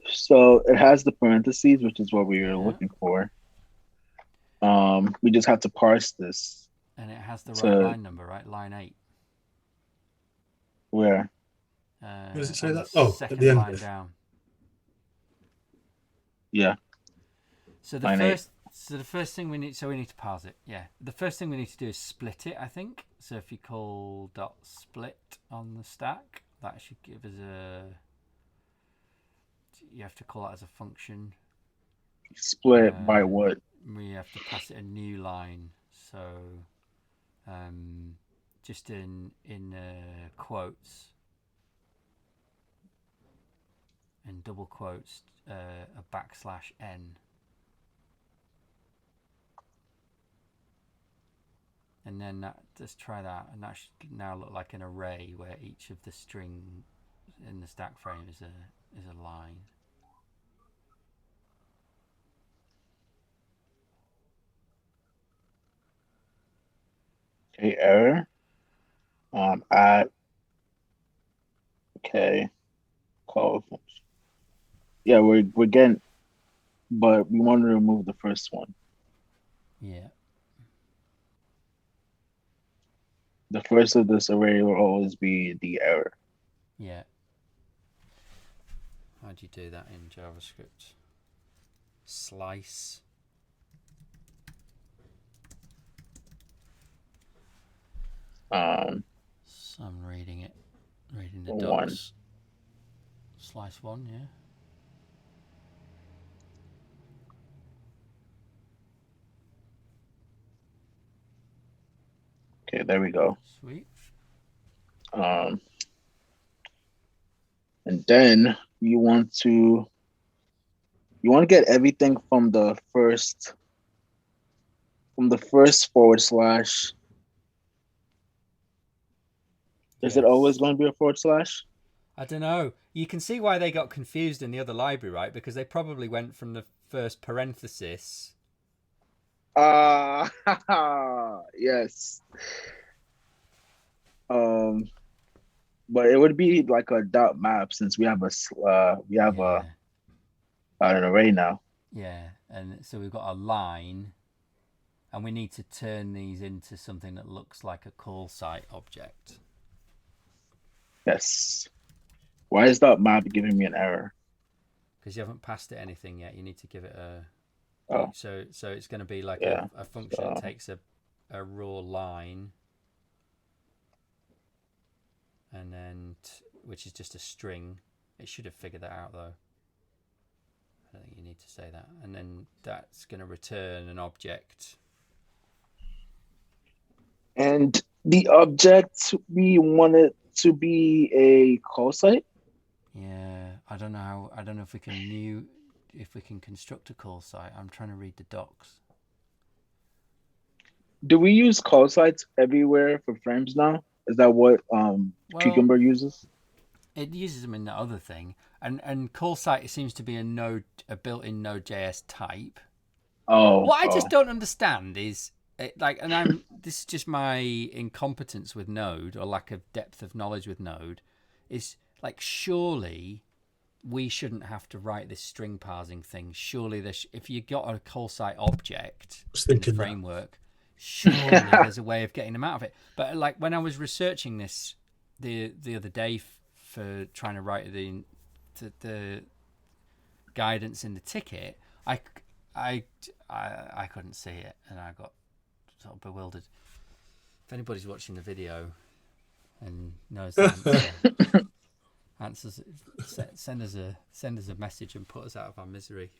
S2: So it has the parentheses, which is what we were looking for. We just have to parse this.
S1: And it has the right line number, right? Line 8.
S2: Where?
S3: Where does it say that?
S1: Oh,
S3: At
S1: second
S3: the end.
S1: line down.
S2: Yeah.
S1: So
S2: Line 8.
S1: the first thing we need to parse it. Yeah. The first thing we need to do is split it, I think. So if you call .split on the stack, that should give us you have to call that as a function.
S2: Split by what?
S1: We have to pass it a new line. So just in quotes, in double quotes, a \n. And then let's try that, and that should now look like an array where each of the string in the stack frame is a line.
S2: Okay, error. At okay, call. Yeah, we're getting, but we want to remove the first one.
S1: Yeah.
S2: The first of this array will always be the error.
S1: Yeah. How do you do that in JavaScript? Slice. So I'm reading the docs. Slice 1, yeah.
S2: Okay, there we go.
S1: Sweet.
S2: And then you want to get everything from the first forward slash. Is it always going to be a forward slash?
S1: I don't know. You can see why they got confused in the other library, right? Because they probably went from the first parenthesis.
S2: Yes. But it would be like a dot map since we have an array now.
S1: Yeah, and so we've got a line, and we need to turn these into something that looks like a call site object.
S2: Yes. Why is dot map giving me an error?
S1: Because you haven't passed it anything yet. You need to give it a.
S2: Oh.
S1: So it's going to be like a function that takes a raw line, and then which is just a string. It should have figured that out though. I don't think you need to say that. And then that's going to return an object.
S2: And the object we wanted to be a call site.
S1: Yeah, I don't know if we can construct a call site. I'm trying to read the docs.
S2: Do we use call sites everywhere for frames now? Is that what
S1: Well,
S2: Cucumber uses?
S1: it uses them in the other thing, and call site seems to be a built-in Node.js type. What I just don't understand is this is just my incompetence with Node or lack of depth of knowledge with Node. Is like surely we shouldn't have to write this string parsing thing. Surely if you got a call site object in the framework, surely there's a way of getting them out of it. But like when I was researching this the other day for trying to write the guidance in the ticket, I couldn't see it, and I got sort of bewildered. If anybody's watching the video and knows the answers, send us a message and put us out of our misery,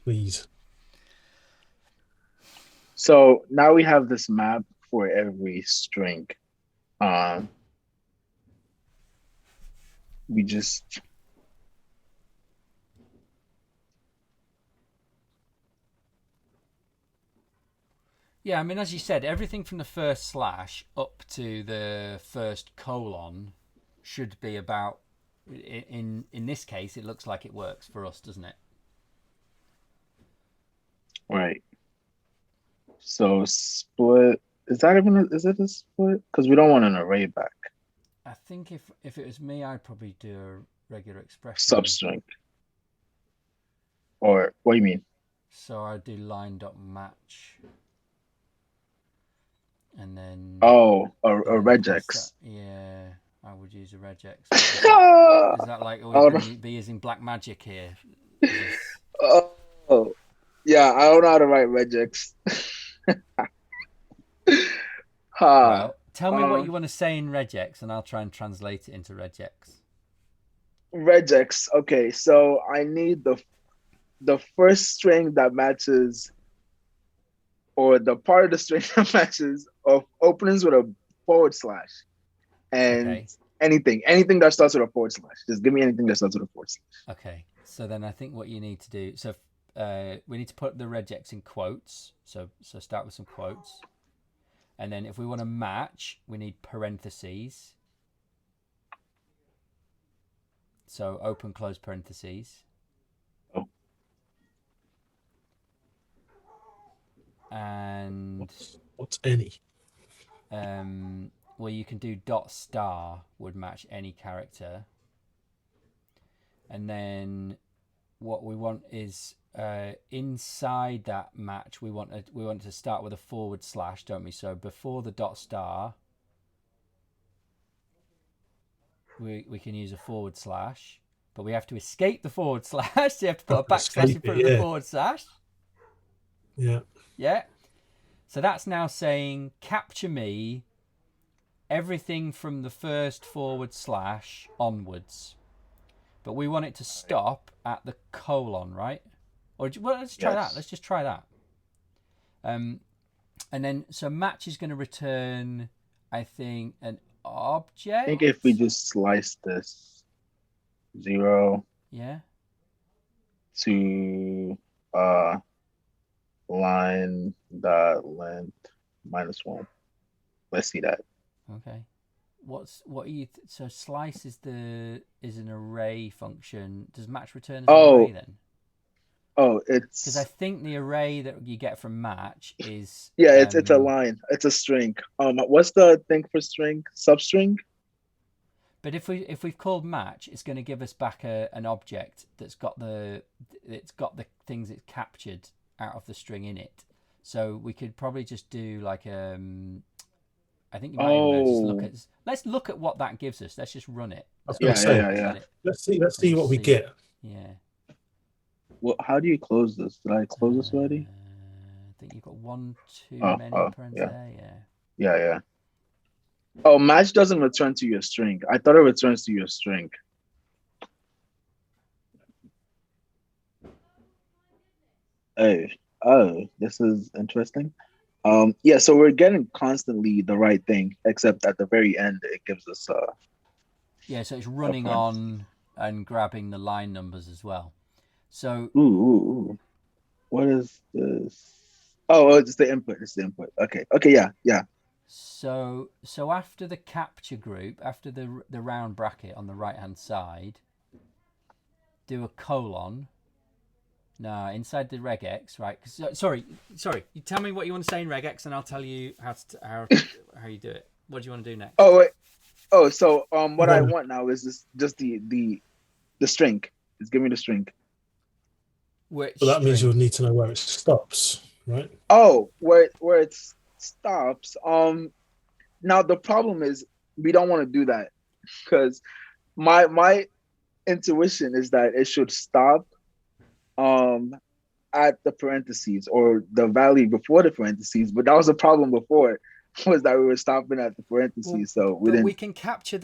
S3: please.
S2: So now we have this map for every string. We just
S1: yeah. I mean, as you said, everything from the first slash up to the first colon should be about. In this case, it looks like it works for us, doesn't it?
S2: Right. So split, is it a split? Because we don't want an array back.
S1: I think if it was me, I'd probably do a regular expression.
S2: Substring. Or what do you mean?
S1: So I'd do line.match. And then
S2: a regex.
S1: Yeah, I would use a regex. Is that like always going to be using black magic here?
S2: Oh, yeah, I don't know how to write regex.
S1: Well, tell me what you want to say in regex, and I'll try and translate it into regex.
S2: Regex. Okay, so I need the first string that matches, or the part of the string that matches, of opens with a forward slash, and anything that starts with a forward slash. Just give me anything that starts with a forward slash.
S1: Okay, so then I think what you need to do. So we need to put the regex in quotes. So start with some quotes. And then if we want to match, we need parentheses. So open, close parentheses.
S2: Oh.
S1: And
S3: what's any?
S1: Well, you can do dot star would match any character. And then what we want is inside that match, we want to start with a forward slash, don't we? So before the dot star, we can use a forward slash, but we have to escape the forward slash. So you have to put a backslash in front of the forward slash.
S3: Yeah.
S1: Yeah. So that's now saying capture me everything from the first forward slash onwards. But we want it to stop at the colon, right? Or well, let's try that. Let's just try that. And then so match is going to return, I think, an object.
S2: I think if we just slice this 0 to line dot length -1. Let's see that.
S1: Okay. So slice is an array function. Does match return as an array then?
S2: Oh, it's
S1: because I think the array that you get from match is
S2: it's a line. It's a string. What's the thing for string? Substring.
S1: But if we've called match, it's going to give us back an object that's got the things it's captured out of the string in it. So we could probably just do like I think you might even let's look at what that gives us. Let's just run it.
S2: Yeah.
S3: Let's see what we get.
S1: Yeah.
S2: Well, how do you close this? Did I close this already?
S1: I think you've got one too many parents there.
S2: Yeah. Oh, match doesn't return to your string. I thought it returns to your string. Hey, this is interesting. Yeah, so we're getting constantly the right thing, except at the very end it gives us
S1: Yeah, so it's
S2: a
S1: running
S2: parenthesis.
S1: on and grabbing the line numbers as well. So
S2: Ooh. What is this? Oh, it's the input. It's the input. Okay. Okay. Yeah. Yeah.
S1: so after the capture group, after the round bracket on the right hand side, do a colon. No, inside the regex, right? Sorry. You tell me what you want to say in regex, and I'll tell you how you do it. What do you want to do next?
S2: Oh wait. Oh, so what I
S3: Then,
S2: want now is this just the string. Just give me the string.
S3: so
S1: Which
S3: that means you'll
S1: string?
S3: need to know where it stops, right?
S2: Oh, where it stops. Now the problem is we don't want to do that because my intuition is that it should stop um at the parentheses or the value before the parentheses, but that was a problem before was that we were stopping at the
S1: Well,
S2: parentheses, so we
S1: but we
S2: didn't.
S1: can capture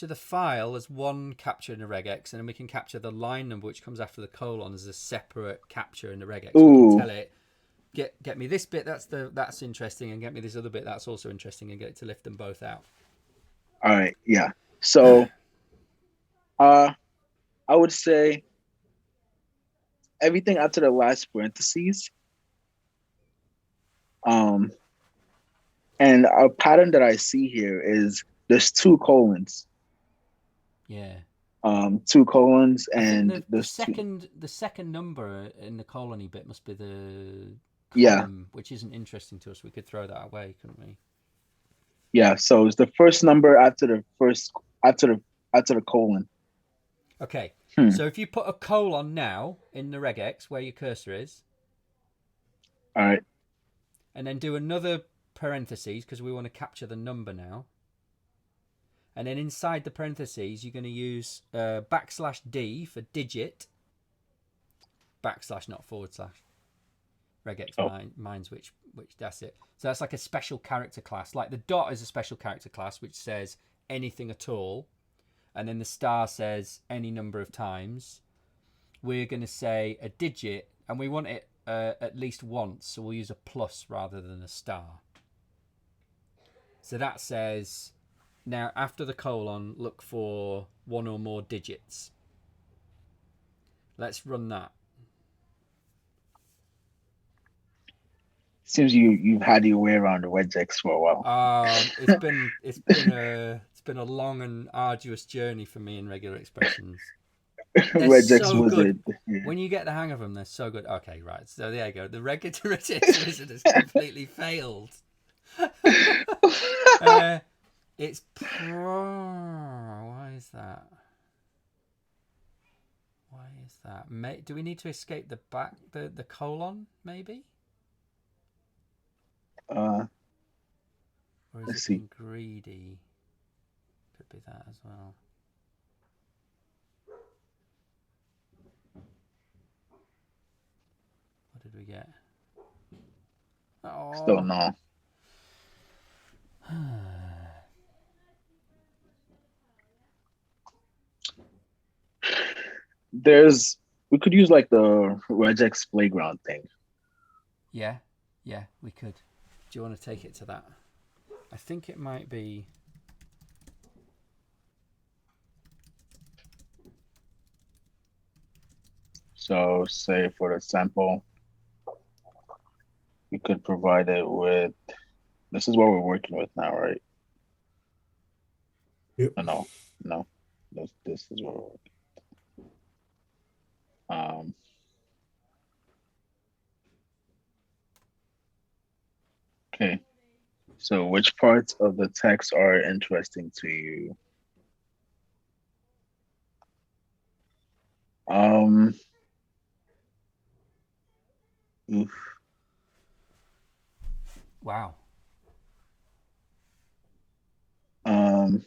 S1: the file as one capture in the regex, and then we can capture the line number which comes after the colon as a separate capture in the regex. We can
S2: Ooh,
S1: tell it get me this bit that's interesting, and get me this other bit that's also interesting, and get it to lift them both out.
S2: all right, yeah. So uh I would say everything after the last parentheses. Um and a pattern that I see here is there's two colons.
S1: Yeah.
S2: Two colons
S1: I think
S2: and
S1: the
S2: there's two.
S1: second number in the colony bit must be the
S2: Yeah,
S1: column, which isn't interesting to us. We could throw that away, couldn't we?
S2: yeah. So it's the first number after the first after the colon.
S1: Okay.
S2: Hmm.
S1: So if you put a colon now in the regex where your cursor is,
S2: All right.
S1: and then do another parentheses because we want to capture the number now. And then inside the parentheses, you're going to use \D for digit, / not forward slash. Regex
S2: Oh,
S1: minds which that's it. So that's like a special character class. Like the dot is a special character class which says anything at all, and then the star says any number of times. We're going to say a digit, and we want it at least once, so we'll use a plus rather than a star. So that says now after the colon, look for one or more digits. Let's run that.
S2: seems you've had your way around the regex for a while.
S1: It's been a long and arduous journey for me in regular expressions. They're
S2: Regex
S1: so good.
S2: wizard. Yeah.
S1: When you get the hang of them, they're so good. Okay, right. So there you go. The regular wizard has completely failed. It's why is that? Why is that? Do we need to escape the colon maybe,
S2: uh,
S1: or is
S2: let's
S1: it
S2: see.
S1: being greedy? Could be that as well. What did we get?
S2: Still
S1: Oh.
S2: no. There's we could use like the regex playground thing.
S1: Yeah, we could. Do you want to take it to that? I think it might be.
S2: So say for the sample, we could provide it with this is what we're working with now, right?
S3: Yep.
S2: No, no. This is what we're working. Okay. So which parts of the text are interesting to you? Um, oof.
S1: Wow.
S2: Um,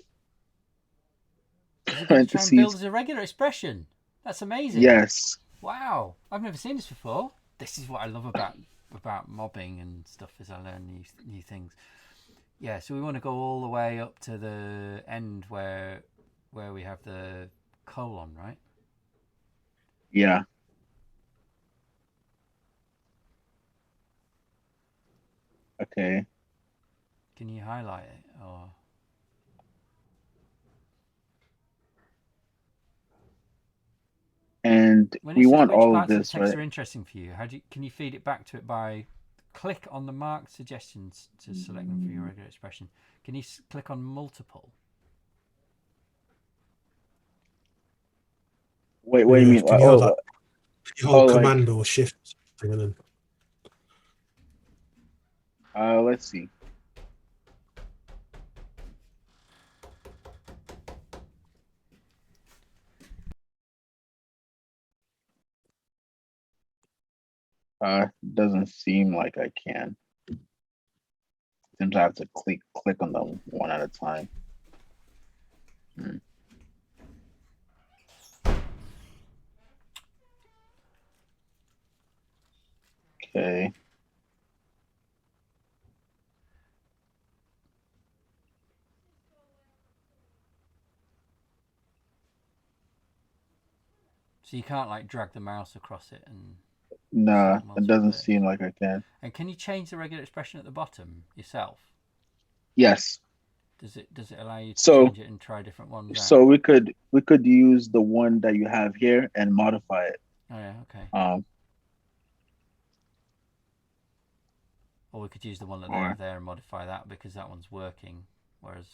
S1: Is it going to try and build
S2: parentheses.
S1: as a regular expression? That's amazing.
S2: Yes.
S1: Wow. I've never seen this before. This is what I love about mobbing and stuff, as I learn new things. Yeah. So we want to go all the way up to the end where we have the colon, right?
S2: Yeah. Okay.
S1: Can you highlight it or?
S2: And
S1: When it
S2: we
S1: says
S2: want
S1: which
S2: all of
S1: parts of the
S2: this,
S1: text
S2: right?
S1: are interesting for you, can you feed it back to it by click on the marked suggestions to select them for your regular expression? Can you click on multiple?
S2: Wait, what do you mean?
S3: Can you hold like you hold
S2: Like,
S3: command or shift or something and then
S2: let's see. Doesn't seem like I can. Seems I have to click on them one at a time. Okay.
S1: So you can't like drag the mouse across it and
S2: Nah,
S1: select
S2: it
S1: multiple
S2: doesn't
S1: bits.
S2: seem like I can.
S1: And can you change the regular expression at the bottom yourself?
S2: Yes.
S1: Does it allow you to
S2: So
S1: change it and try different ones out?
S2: so we could use the one that you have here and modify it.
S1: Oh yeah, okay. Or we could use the one that they have there and modify that because that one's working, whereas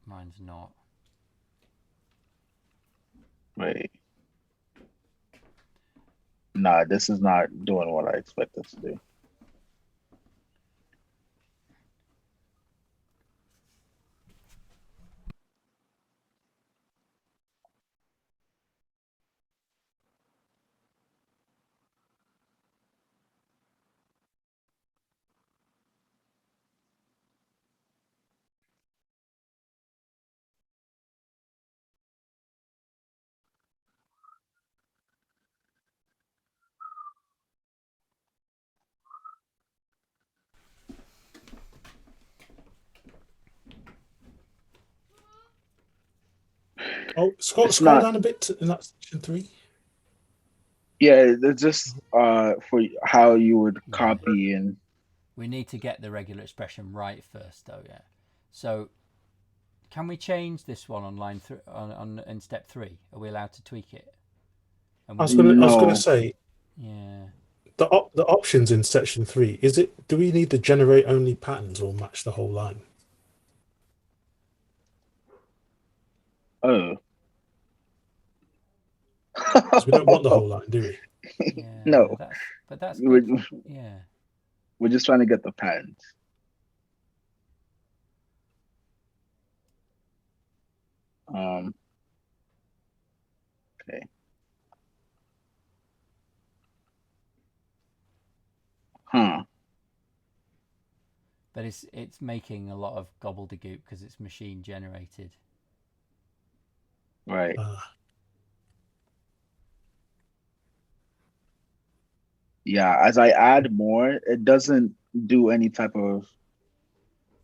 S1: mine's not.
S2: Wait. Nah, this is not doing what I expect it to do.
S3: scroll
S2: It's not.
S3: down a bit in that section 3.
S2: Yeah, it's just for how you would
S1: Yeah.
S2: copy and.
S1: We need to get the regular expression right first, though. Yeah. So, can we change this one on line in step 3? Are we allowed to tweak it?
S3: I was gonna say,
S1: yeah.
S3: the options in section 3. Do we need to generate only patterns or match the whole line?
S2: Oh.
S3: Because we don't want the whole line, do we?
S1: Yeah.
S2: No.
S1: That's
S2: we're,
S1: good. Yeah.
S2: we're just trying to get the patterns. Okay. Huh.
S1: But it's making a lot of gobbledygook because it's machine generated.
S2: Right. Yeah, as I add more, it doesn't do any type of.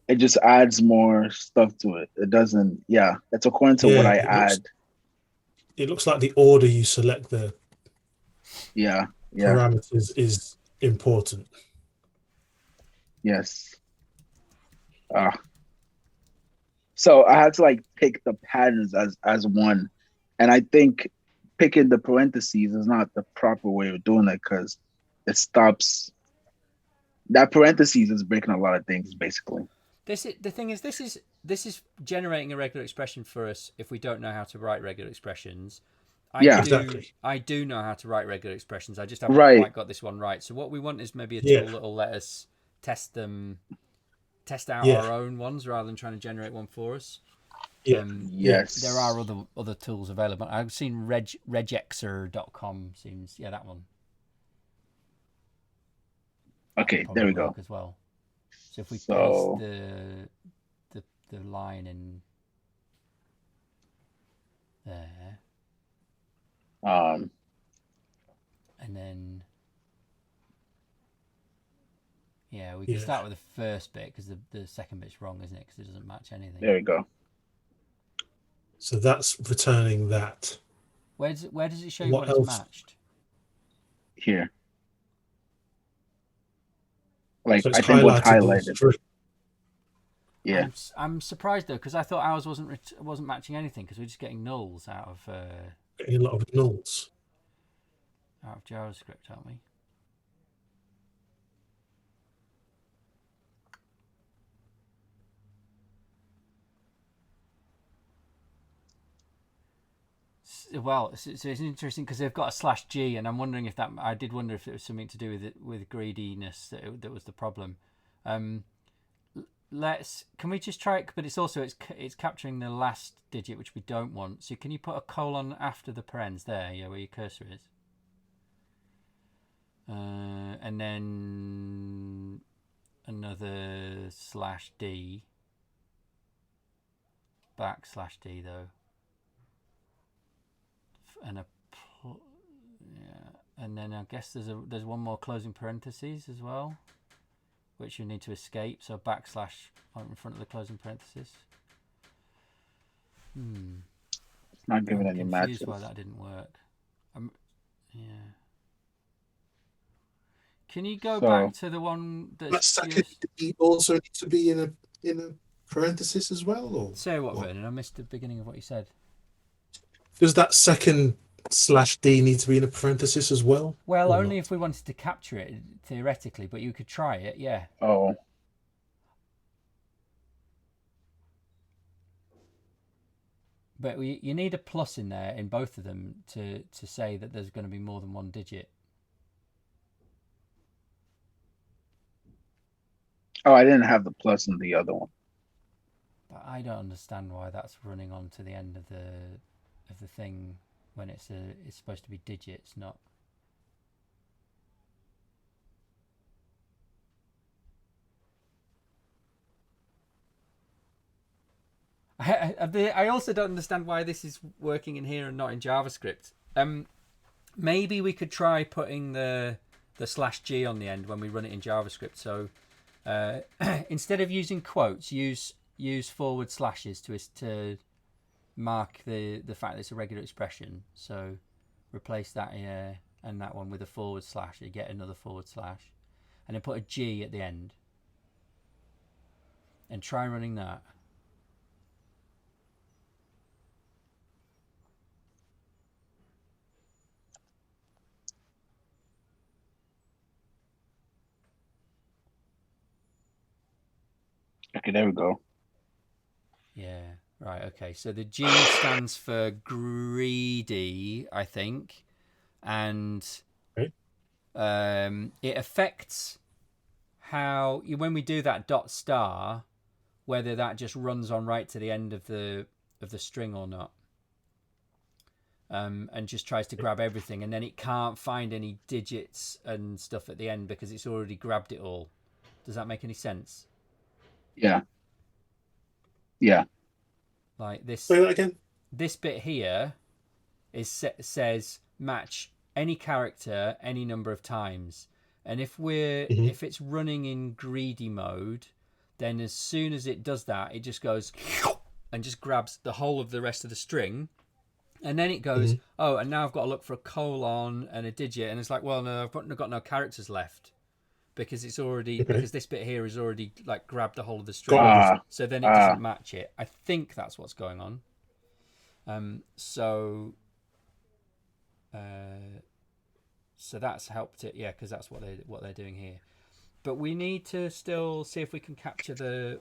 S2: It just adds more stuff to it. It doesn't. Yeah, it's according to what I add.
S3: It looks like the order you select the parameters is important.
S2: Yes. So I had to like pick the patterns as one, and I think picking the parentheses is not the proper way of doing it because it stops. That parentheses is breaking a lot of things basically.
S1: This is generating a regular expression for us if we don't know how to write regular expressions. I do know how to write regular expressions. I just haven't quite got this one right. So what we want is maybe a tool that will let us test out our own ones rather than trying to generate one for us.
S2: Yes.
S1: There are other tools available. I've seen regexer.com seems that one.
S2: Okay, there we go.
S1: As well. So if we paste the line in there, and then we can start with the first bit because the second bit's wrong, isn't it? Because it doesn't match anything.
S2: There we go.
S3: So that's returning that.
S1: Where does it show what it's matched?
S2: Here. Like
S3: So it's
S2: I think what's
S3: highlighted in
S2: highlighted.
S3: string.
S2: Yeah.
S1: I'm surprised though because I thought ours wasn't matching anything because we're just getting nulls
S3: Getting a lot of nulls.
S1: out of JavaScript, aren't we? Well, so it's interesting because they've got a /g, and I'm wondering if that. I did wonder if it was something to do with it with greediness that was the problem. Can we just try it? But it's capturing the last digit, which we don't want. So can you put a colon after the parens there? Yeah, where your cursor is. And then another /d /d though, and and then I guess there's one more closing parentheses as well, which you need to escape. So / in front of the closing parenthesis.
S2: It's not giving
S1: I'm
S2: any
S1: confused
S2: matches.
S1: why that didn't work. Yeah. Can you go back to the one
S3: That second D also needs to be in a parenthesis as well, or
S1: say what, Vernon? I missed the beginning of what you said.
S3: does that second /d need to be in a parenthesis as well?
S1: Well, only if we wanted to capture it theoretically, but you could try it, yeah.
S2: Oh.
S1: But you need a plus in there in both of them to say that there's going to be more than one digit.
S2: Oh, I didn't have the plus in the other one.
S1: But I don't understand why that's running on to the end of the thing when it's supposed to be digits, not. I also don't understand why this is working in here and not in JavaScript. Maybe we could try putting the /g on the end when we run it in JavaScript. So instead of using quotes, use forward slashes to mark the fact that it's a regular expression. So replace that here and that one with a forward slash. You get another forward slash, and then put a G at the end. And try running that.
S2: Okay, there we go.
S1: Yeah, right, okay. So the G stands for greedy, I think. And it affects how when we do that .* whether that just runs on right to the end of the string or not. And just tries to grab everything, and then it can't find any digits and stuff at the end because it's already grabbed it all. Does that make any sense?
S2: Yeah. Yeah.
S1: Like this.
S3: Say that again.
S1: This bit here says match any character any number of times, and if it's running in greedy mode, then as soon as it does that, it just goes and just grabs the whole of the rest of the string, and then it goes, oh, and now I've got to look for a colon and a digit, and it's like, well, no, I've got no characters left. Because it's already because this bit here is already like grabbed the whole of the string, so then it doesn't match it. I think that's what's going on. So that's helped it, yeah, because that's what they're doing here. But we need to still see if we can capture the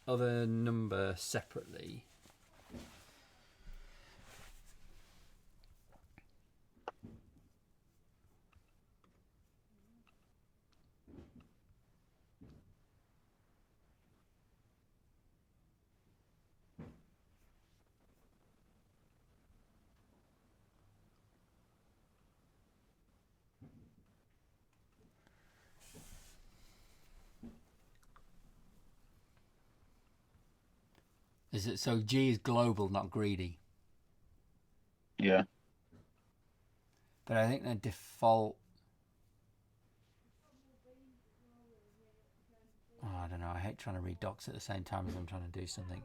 S1: other number separately. Is it so? G is global, not greedy.
S2: Yeah.
S1: But I think the default. Oh, I don't know. I hate trying to read docs at the same time as I'm trying to do something.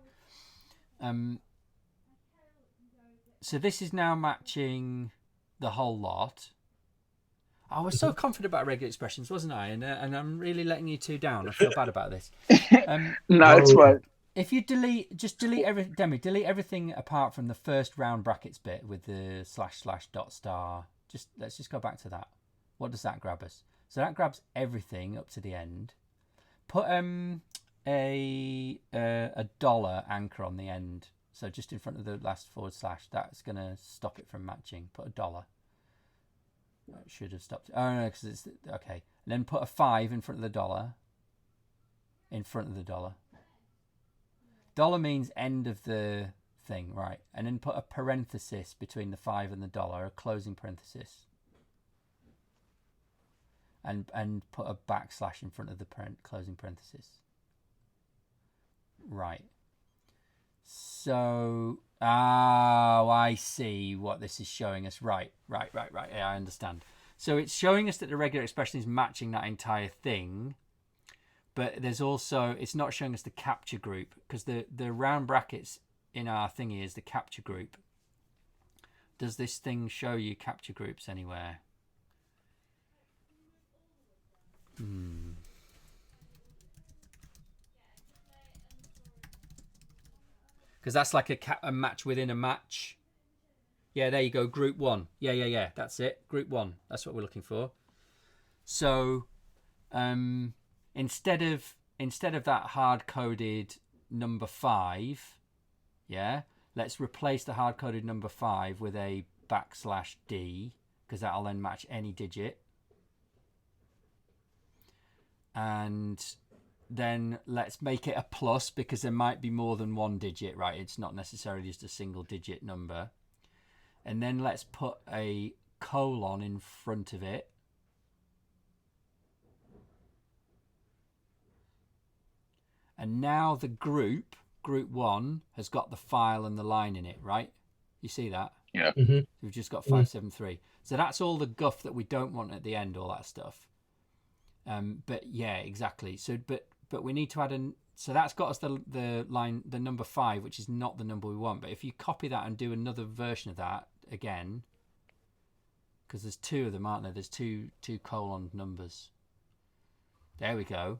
S1: So this is now matching the whole lot. I was so confident about regular expressions, wasn't I? And I'm really letting you two down. I feel bad about this.
S2: No, it's fine.
S1: If you delete delete everything apart from the first round brackets bit with the // dot star. Let's just go back to that. What does that grab us? So that grabs everything up to the end. Put a dollar anchor on the end. So just in front of the last /. That's gonna stop it from matching. Put a dollar. It should have stopped. Oh no, because it's okay. And then put a 5 in front of the dollar. In front of the dollar. Dollar means end of the thing, right? And then put a parenthesis between the 5 and the dollar, a closing parenthesis. And put a / in front of the closing parenthesis. Right. So, I see what this is showing us. Right. Yeah, I understand. So it's showing us that the regular expression is matching that entire thing. But there's also, it's not showing us the capture group, because the round brackets in our thingy is the capture group. Does this thing show you capture groups anywhere? Because that's like a match within a match. Yeah, there you go. Group 1. Yeah. That's it. Group 1. That's what we're looking for. So, instead of that hard-coded number 5, yeah, let's replace the hard-coded number 5 with a /D, because that'll then match any digit. And then let's make it a plus, because there might be more than one digit, right? It's not necessarily just a single digit number. And then let's put a colon in front of it. And now the group 1, has got the file and the line in it, right? You see that?
S2: Yeah.
S3: Mm-hmm.
S1: We've just got 573. So that's all the guff that we don't want at the end, all that stuff. But yeah, exactly. So, but we need to add so that's got us the line, the number 5, which is not the number we want. But if you copy that and do another version of that again, because there's 2 of them, aren't there? There's two colon numbers. There we go.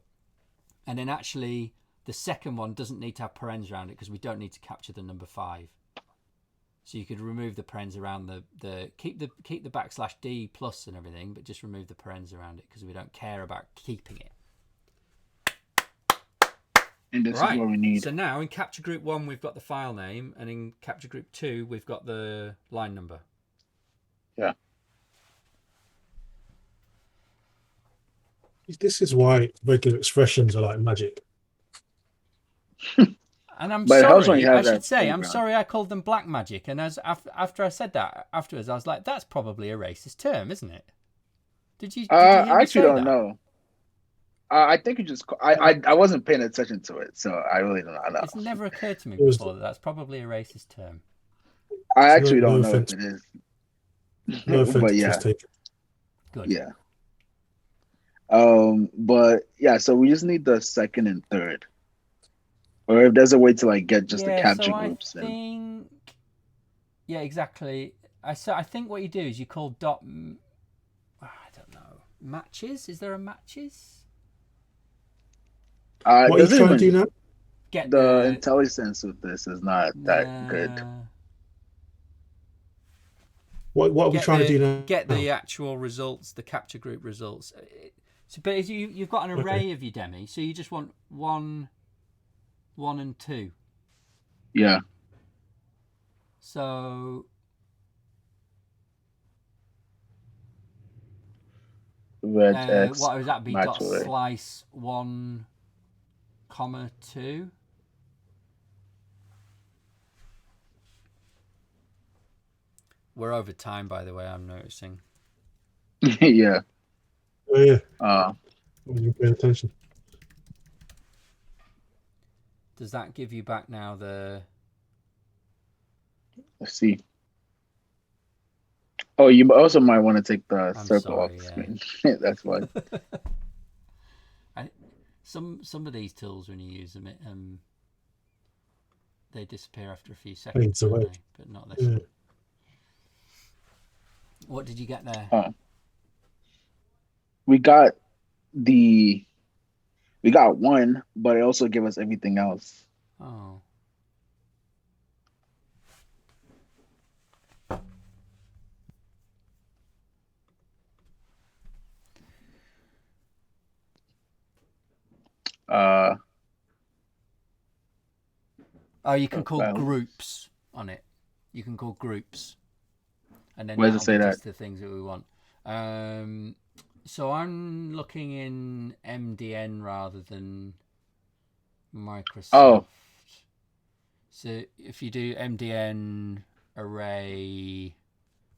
S1: And then actually, the second one doesn't need to have parens around it, because we don't need to capture the number 5. So you could remove the parens around the keep the /D plus and everything, but just remove the parens around it, because we don't care about keeping it.
S2: And this is what we need.
S1: So now in capture group 1 we've got the file name, and in capture group 2 we've got the line number.
S2: Yeah.
S3: This is why regular expressions are like magic.
S1: And I'm
S2: But it helps when
S1: sorry,
S2: you have
S1: I should
S2: that
S1: say, I'm
S2: background.
S1: sorry I called them black magic. And after I said that, afterwards I was like, that's probably a racist term, isn't it? Did you hear
S2: I
S1: me
S2: actually
S1: say
S2: don't
S1: that?
S2: know. I think you just. I wasn't paying attention to it, so I really don't know.
S1: It's never occurred to me
S3: It was-
S1: before that that's probably a racist term.
S2: I actually
S3: no
S2: don't know
S3: offense.
S2: if it is.
S3: No offense
S2: But yeah,
S3: was taken.
S1: Good.
S2: yeah. But yeah, so we just need the second and third, or if there's a way to like get just the capture
S1: so
S2: groups.
S1: I think, yeah, exactly. I think what you do is you call dot. I don't know. Matches? Is there a matches?
S3: What are you
S2: doesn't
S3: trying to
S2: even-
S3: do now?
S1: Get
S2: the intelligence with this is not that good.
S3: What are we trying to do now?
S1: Get the actual results, the capture group results. So, but you've got an array of your Demi, so you just want 1, 1, and 2.
S2: Yeah.
S1: So
S2: Red X.
S1: what would that be?
S2: match
S1: Dot
S2: array.
S1: slice 1, 2. We're over time, by the way. I'm noticing.
S2: Yeah.
S3: Oh, yeah.
S2: Uh,
S3: When you pay attention.
S1: Does that give you back now the?
S2: let's see. Oh, you also might want to take the
S1: I'm
S2: circle
S1: sorry,
S2: off the
S1: yeah.
S2: screen. That's why.
S1: Some of these tools, when you use them, they disappear after a few seconds,
S3: Fades away.
S1: don't they? But not this
S3: Yeah.
S1: one. What did you get there?
S2: Oh. we got the we got one, but it also gave us everything else.
S1: Oh.
S2: Uh,
S1: Oh, you can call
S2: well,
S1: groups on it. You can call groups, and then
S2: where does it
S1: that'll
S2: say
S1: be
S2: that?
S1: just the things that we want. So I'm looking in MDN rather than Microsoft.
S2: Oh,
S1: So if you do MDN array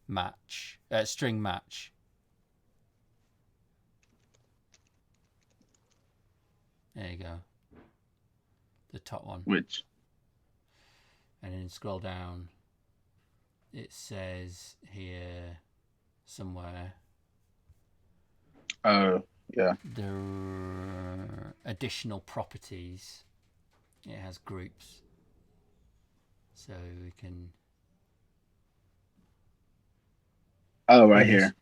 S1: match, string match. There you go. The top one.
S2: which?
S1: And then scroll down. It says here somewhere
S2: Yeah.
S1: there are additional properties. It has groups. So we can.
S2: Oh, right here.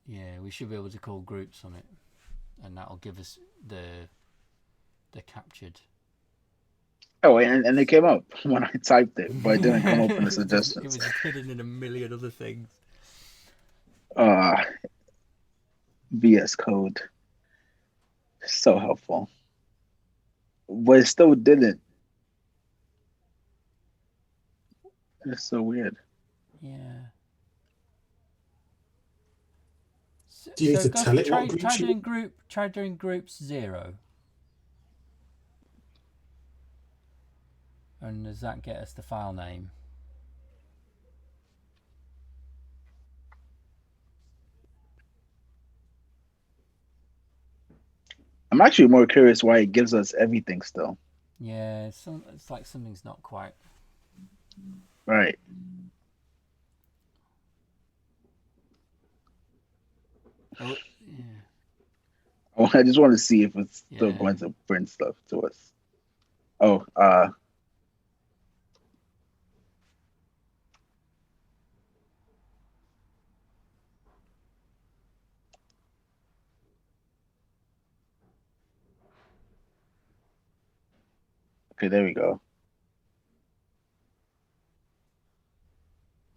S1: Yeah, we should be able to call groups on it, and that'll give us the captured.
S2: Oh, and it came up when I typed it, but it didn't come up in the
S1: It
S2: suggestions.
S1: was hidden in a million other things.
S2: Uh, VS Code. So helpful. But it still didn't. It's so weird.
S1: Yeah. So,
S3: Do you need to
S1: Gus,
S3: tell it
S1: try
S3: what groups you want?
S1: Try doing groups 0. And does that get us the file name?
S2: I'm actually more curious why it gives us everything still.
S1: Yeah, it's like something's not quite.
S2: Right.
S1: Oh, yeah.
S2: Oh, I just want to see if it's still
S1: Yeah.
S2: going to print stuff to us. Oh, okay, there we go.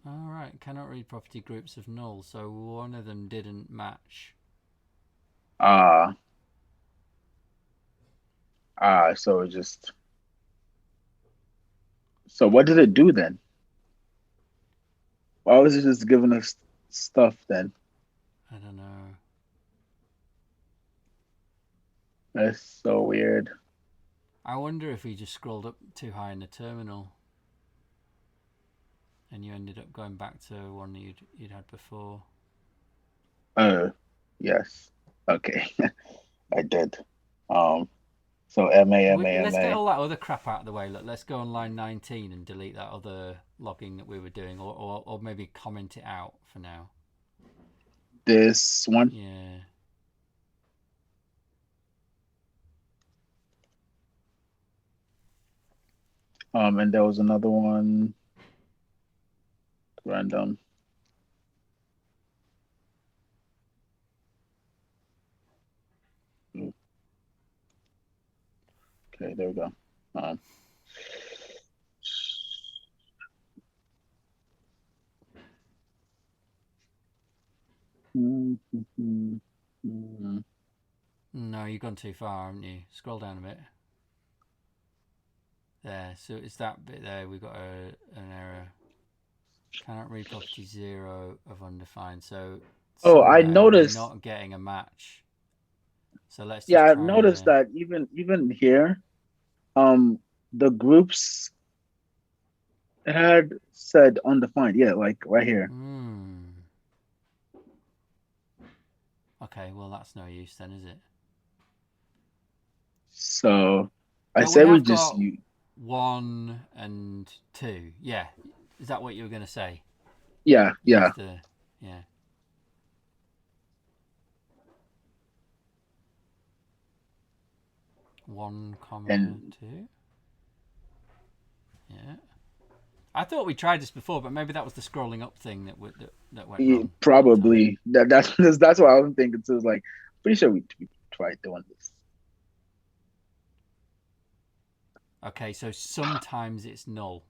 S1: All right, cannot read property groups of null, so one of them didn't match.
S2: So it just. So what did it do then? Why was it just giving us stuff then?
S1: I don't know.
S2: That's so weird.
S1: I wonder if we just scrolled up too high in the terminal, and you ended up going back to one that you'd had before.
S2: Yes. Okay. I did. So
S1: Let's get all that other crap out of the way. Let's go on line 19 and delete that other logging that we were doing, or maybe comment it out for now.
S2: This one.
S1: Yeah.
S2: And there was another one. Random. Okay, there we go.
S1: No, you've gone too far, haven't you? Scroll down a bit. There. So it's that bit there. We've got an error. Cannot read property 0 of undefined. So.
S2: I noticed.
S1: We're not getting a match. So let's just
S2: I've noticed that even here, the groups it had said undefined. Yeah, like right here.
S1: Okay, well that's no use then, is it?
S2: So I said we just use
S1: 1 and 2. Yeah, is that what you were going to say?
S2: Yeah.
S1: Yeah. 1, 2. Yeah. I thought we tried this before, but maybe that was the scrolling up thing that went wrong.
S2: Probably that's what I was thinking too. Like Pretty sure we tried doing this.
S1: Okay, so sometimes it's null.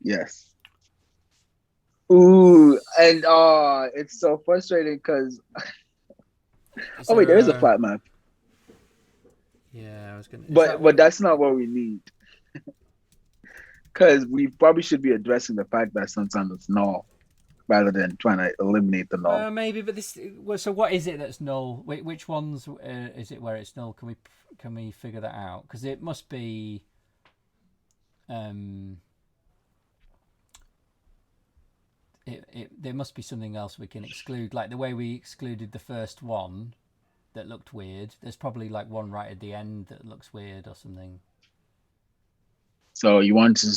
S2: Yes. Ooh, and it's so frustrating because
S1: Is
S2: oh wait,
S1: there
S2: there is a
S1: a...
S2: flat map,
S1: Yeah, I was gonna. Is that
S2: but
S1: what?
S2: that's not what we need because we probably should be addressing the fact that sometimes it's null rather than trying to eliminate the null.
S1: Well, maybe, but this. Well, so what is it that's null? Which ones is it where it's null? Can we figure that out? Because it must be. Um. There must be something else we can exclude, like the way we excluded the first one that looked weird. There's probably like one right at the end that looks weird or something.
S2: So you want to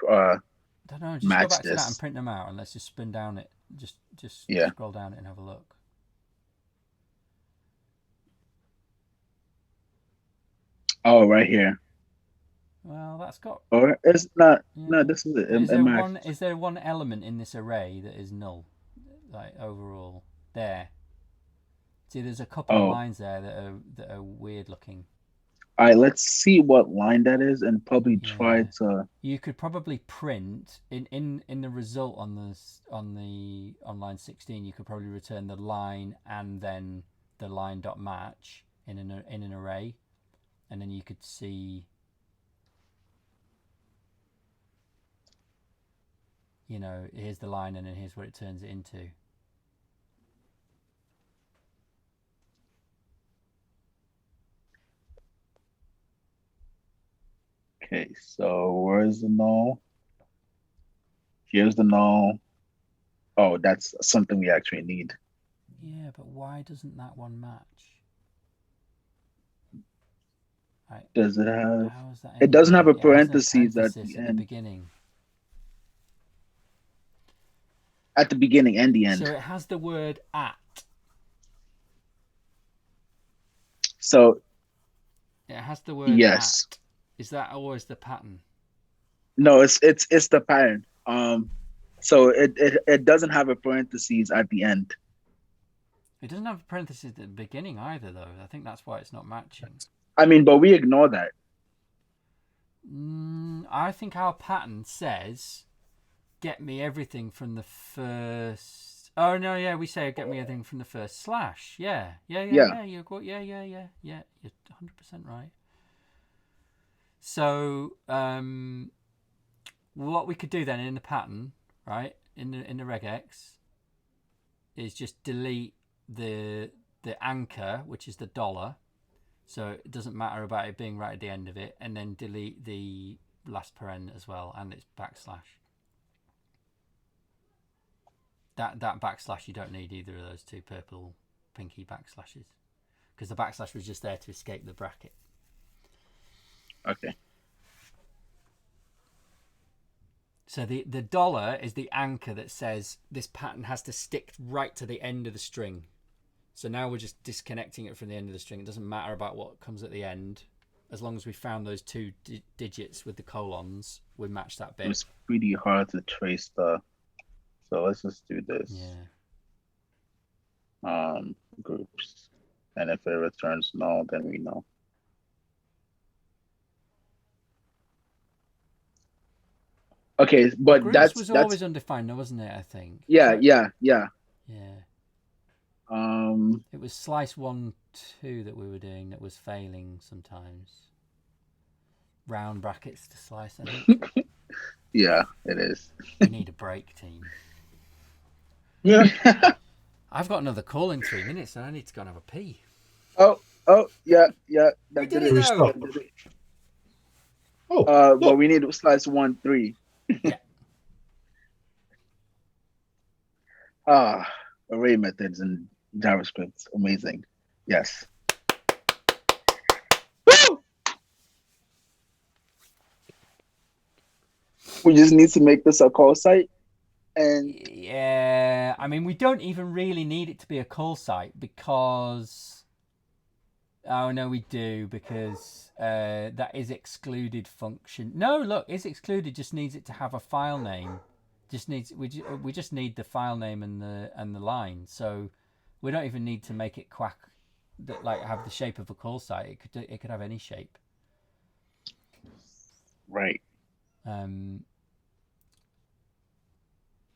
S1: I don't know. Just go
S2: match
S1: back to that and
S2: this?
S1: print them out, and let's just spin down it. Just
S2: Yeah.
S1: scroll down it and have a look.
S2: Oh, right here.
S1: Well, that's got.
S2: Or it's not.
S1: Yeah.
S2: No, this is it.
S1: Is
S2: It
S1: there
S2: matched.
S1: one? Is there one element in this array that is null? Like overall, there. See, there's a couple of
S2: Oh,
S1: lines there that are weird looking.
S2: all right. Let's see what line that is, and probably try
S1: Yeah.
S2: to.
S1: You could probably print in the result on line 16. You could probably return the line and then the line dot match in an array, and then you could see. Here's the line, and then here's what it turns it into.
S2: Okay, so where's the null? Here's the null. Oh, that's something we actually need.
S1: Yeah, but why doesn't that one match? Right.
S2: Does it have?
S1: How is that?
S2: It doesn't have a
S1: It has no
S2: parentheses at the
S1: at the
S2: end.
S1: beginning.
S2: At the beginning and the end.
S1: So it has the word at.
S2: So
S1: It has the word
S2: yes.
S1: at. Is that always the pattern?
S2: No, it's the pattern. So it doesn't have a parentheses at the end.
S1: It doesn't have a parenthesis at the beginning either, though. I think that's why it's not matching.
S2: I mean, but we ignore that.
S1: I think our pattern says, "Get me everything from the first." Oh no, yeah, we say, "Get me everything from the first slash." Yeah. You're 100% right. So, what we could do then in the pattern, right, in the regex, is just delete the anchor, which is the $, so it doesn't matter about it being right at the end of it, and then delete the last paren as well and its backslash. That backslash, you don't need either of those two purple pinky backslashes, because the backslash was just there to escape the bracket.
S2: Okay.
S1: So the $, is the anchor that says this pattern has to stick right to the end of the string. So now we're just disconnecting it from the end of the string. It doesn't matter about what comes at the end. As long as we found those two digits with the colons, we match that bit.
S2: It's pretty hard to trace the. So let's just do this.
S1: Yeah.
S2: Groups. And if it returns null, then we know. Okay, but
S1: groups
S2: that's
S1: was always undefined, though, wasn't it? I think.
S2: Yeah.
S1: Yeah.
S2: Um,
S1: It was slice 1, 2 that we were doing that was failing sometimes. Round brackets to slice, I think.
S2: yeah, it is.
S1: We need a break, team.
S2: Yeah.
S1: I've got another call in 3 minutes, so I need to go and have a pee.
S2: Oh, yeah.
S1: We did it though.
S3: Oh,
S2: but we need to slice 1, 3.
S1: Yeah.
S2: Array methods in JavaScript, amazing. Yes. Woo! We just need to make this a call site, and
S1: Yeah, I mean, we don't even really need it to be a call site because. Oh no, we do, because that is excluded function. No, look, is excluded just needs it to have a file name. We just need the file name and the line. So We don't even need to make it quack, that like have the shape of a call site. It could have any shape.
S2: Right.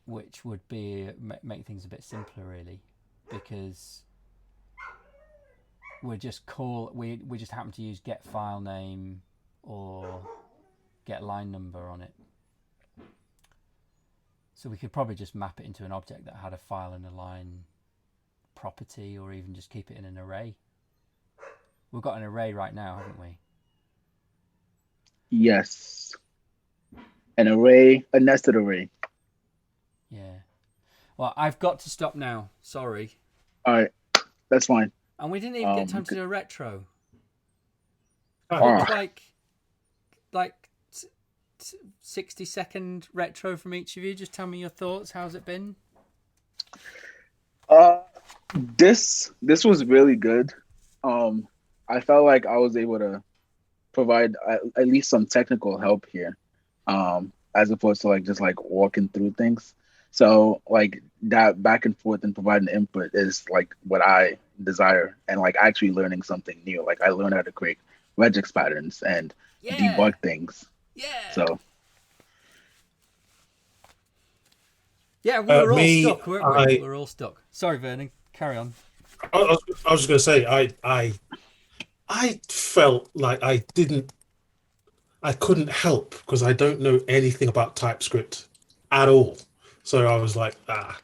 S1: Which would be make things a bit simpler, really, because we just happen to use get file name or get line number on it. So we could probably just map it into an object that had a file and a line property, or even just keep it in an array. We've got an array right now, haven't we?
S2: Yes. An array, a nested array.
S1: Yeah. Well, I've got to stop now. Sorry.
S2: All right. That's fine.
S1: And we didn't even get time to do a retro.
S2: Ah.
S1: Like 60-second retro from each of you. Just tell me your thoughts. How's it been?
S2: This was really good. I felt like I was able to provide at least some technical help here, as opposed to like just like walking through things. So like that back and forth and providing input is like what I desire, and like actually learning something new. Like I learned how to create regex patterns and debug things.
S1: Yeah.
S2: So
S1: yeah, we were all
S3: me,
S1: stuck, weren't we? We were all stuck. Sorry, Vernon. Carry on.
S3: I was just going to say, I felt like I couldn't help because I don't know anything about TypeScript at all. So I was like, I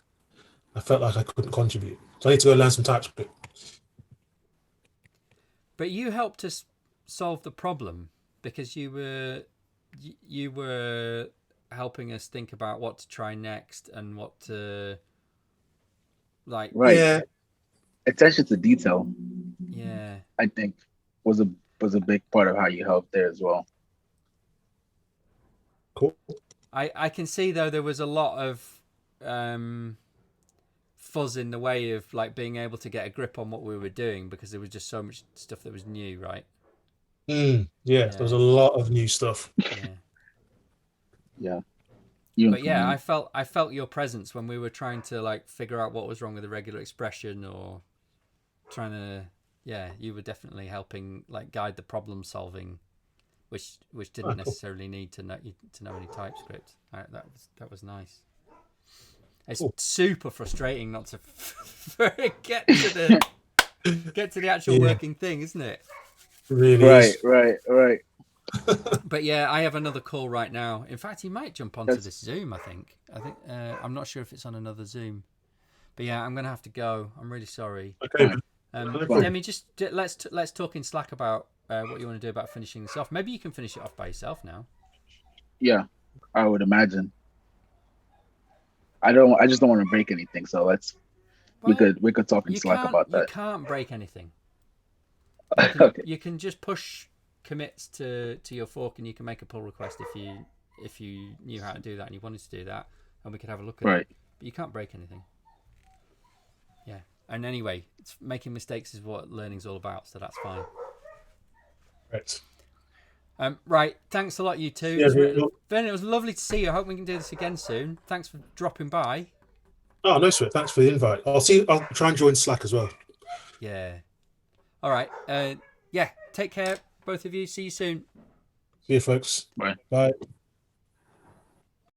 S3: felt like I couldn't contribute. So I need to go learn some TypeScript.
S1: But you helped us solve the problem because you were helping us think about what to try next and what to like.
S2: right.
S3: Yeah.
S2: Attention to detail,
S1: Yeah.
S2: I think, was a big part of how you helped there as well.
S3: Cool.
S1: I can see though there was a lot of fuzz in the way of like being able to get a grip on what we were doing because there was just so much stuff that was new, right?
S3: Yeah, there was a lot of new stuff.
S2: Yeah.
S1: But yeah, I felt your presence when we were trying to like figure out what was wrong with the regular expression, or trying to, you were definitely helping like guide the problem solving, which didn't necessarily need to know any TypeScript. That was nice. It's super frustrating not to get to the actual working thing, isn't it?
S3: Really
S2: right,
S3: is.
S2: right.
S1: But yeah, I have another call right now. In fact, he might jump onto this Zoom. I think I'm not sure if it's on another Zoom. But yeah, I'm gonna have to go. I'm really sorry.
S3: Okay.
S1: Demi, just let's talk in Slack about what you want to do about finishing this off. Maybe you can finish it off by yourself now.
S2: Yeah, I would imagine. I just don't want to break anything. So we could talk in Slack about that.
S1: You can't break anything.
S2: Okay.
S1: You can just push commits to your fork, and you can make a pull request if you knew how to do that and you wanted to do that, and we could have a look at it. But you can't break anything. Yeah. And anyway, making mistakes is what learning's all about, so that's fine.
S3: Right.
S1: Right. Thanks a lot, you two.
S3: Yeah,
S1: Vernon, it was lovely to see you. I hope we can do this again soon. Thanks for dropping by.
S3: Oh, no sweat. Thanks for the invite. I'll try and join Slack as well.
S1: Yeah. All right. Take care, both of you. See you soon.
S3: See you, folks.
S2: Bye.
S3: Bye.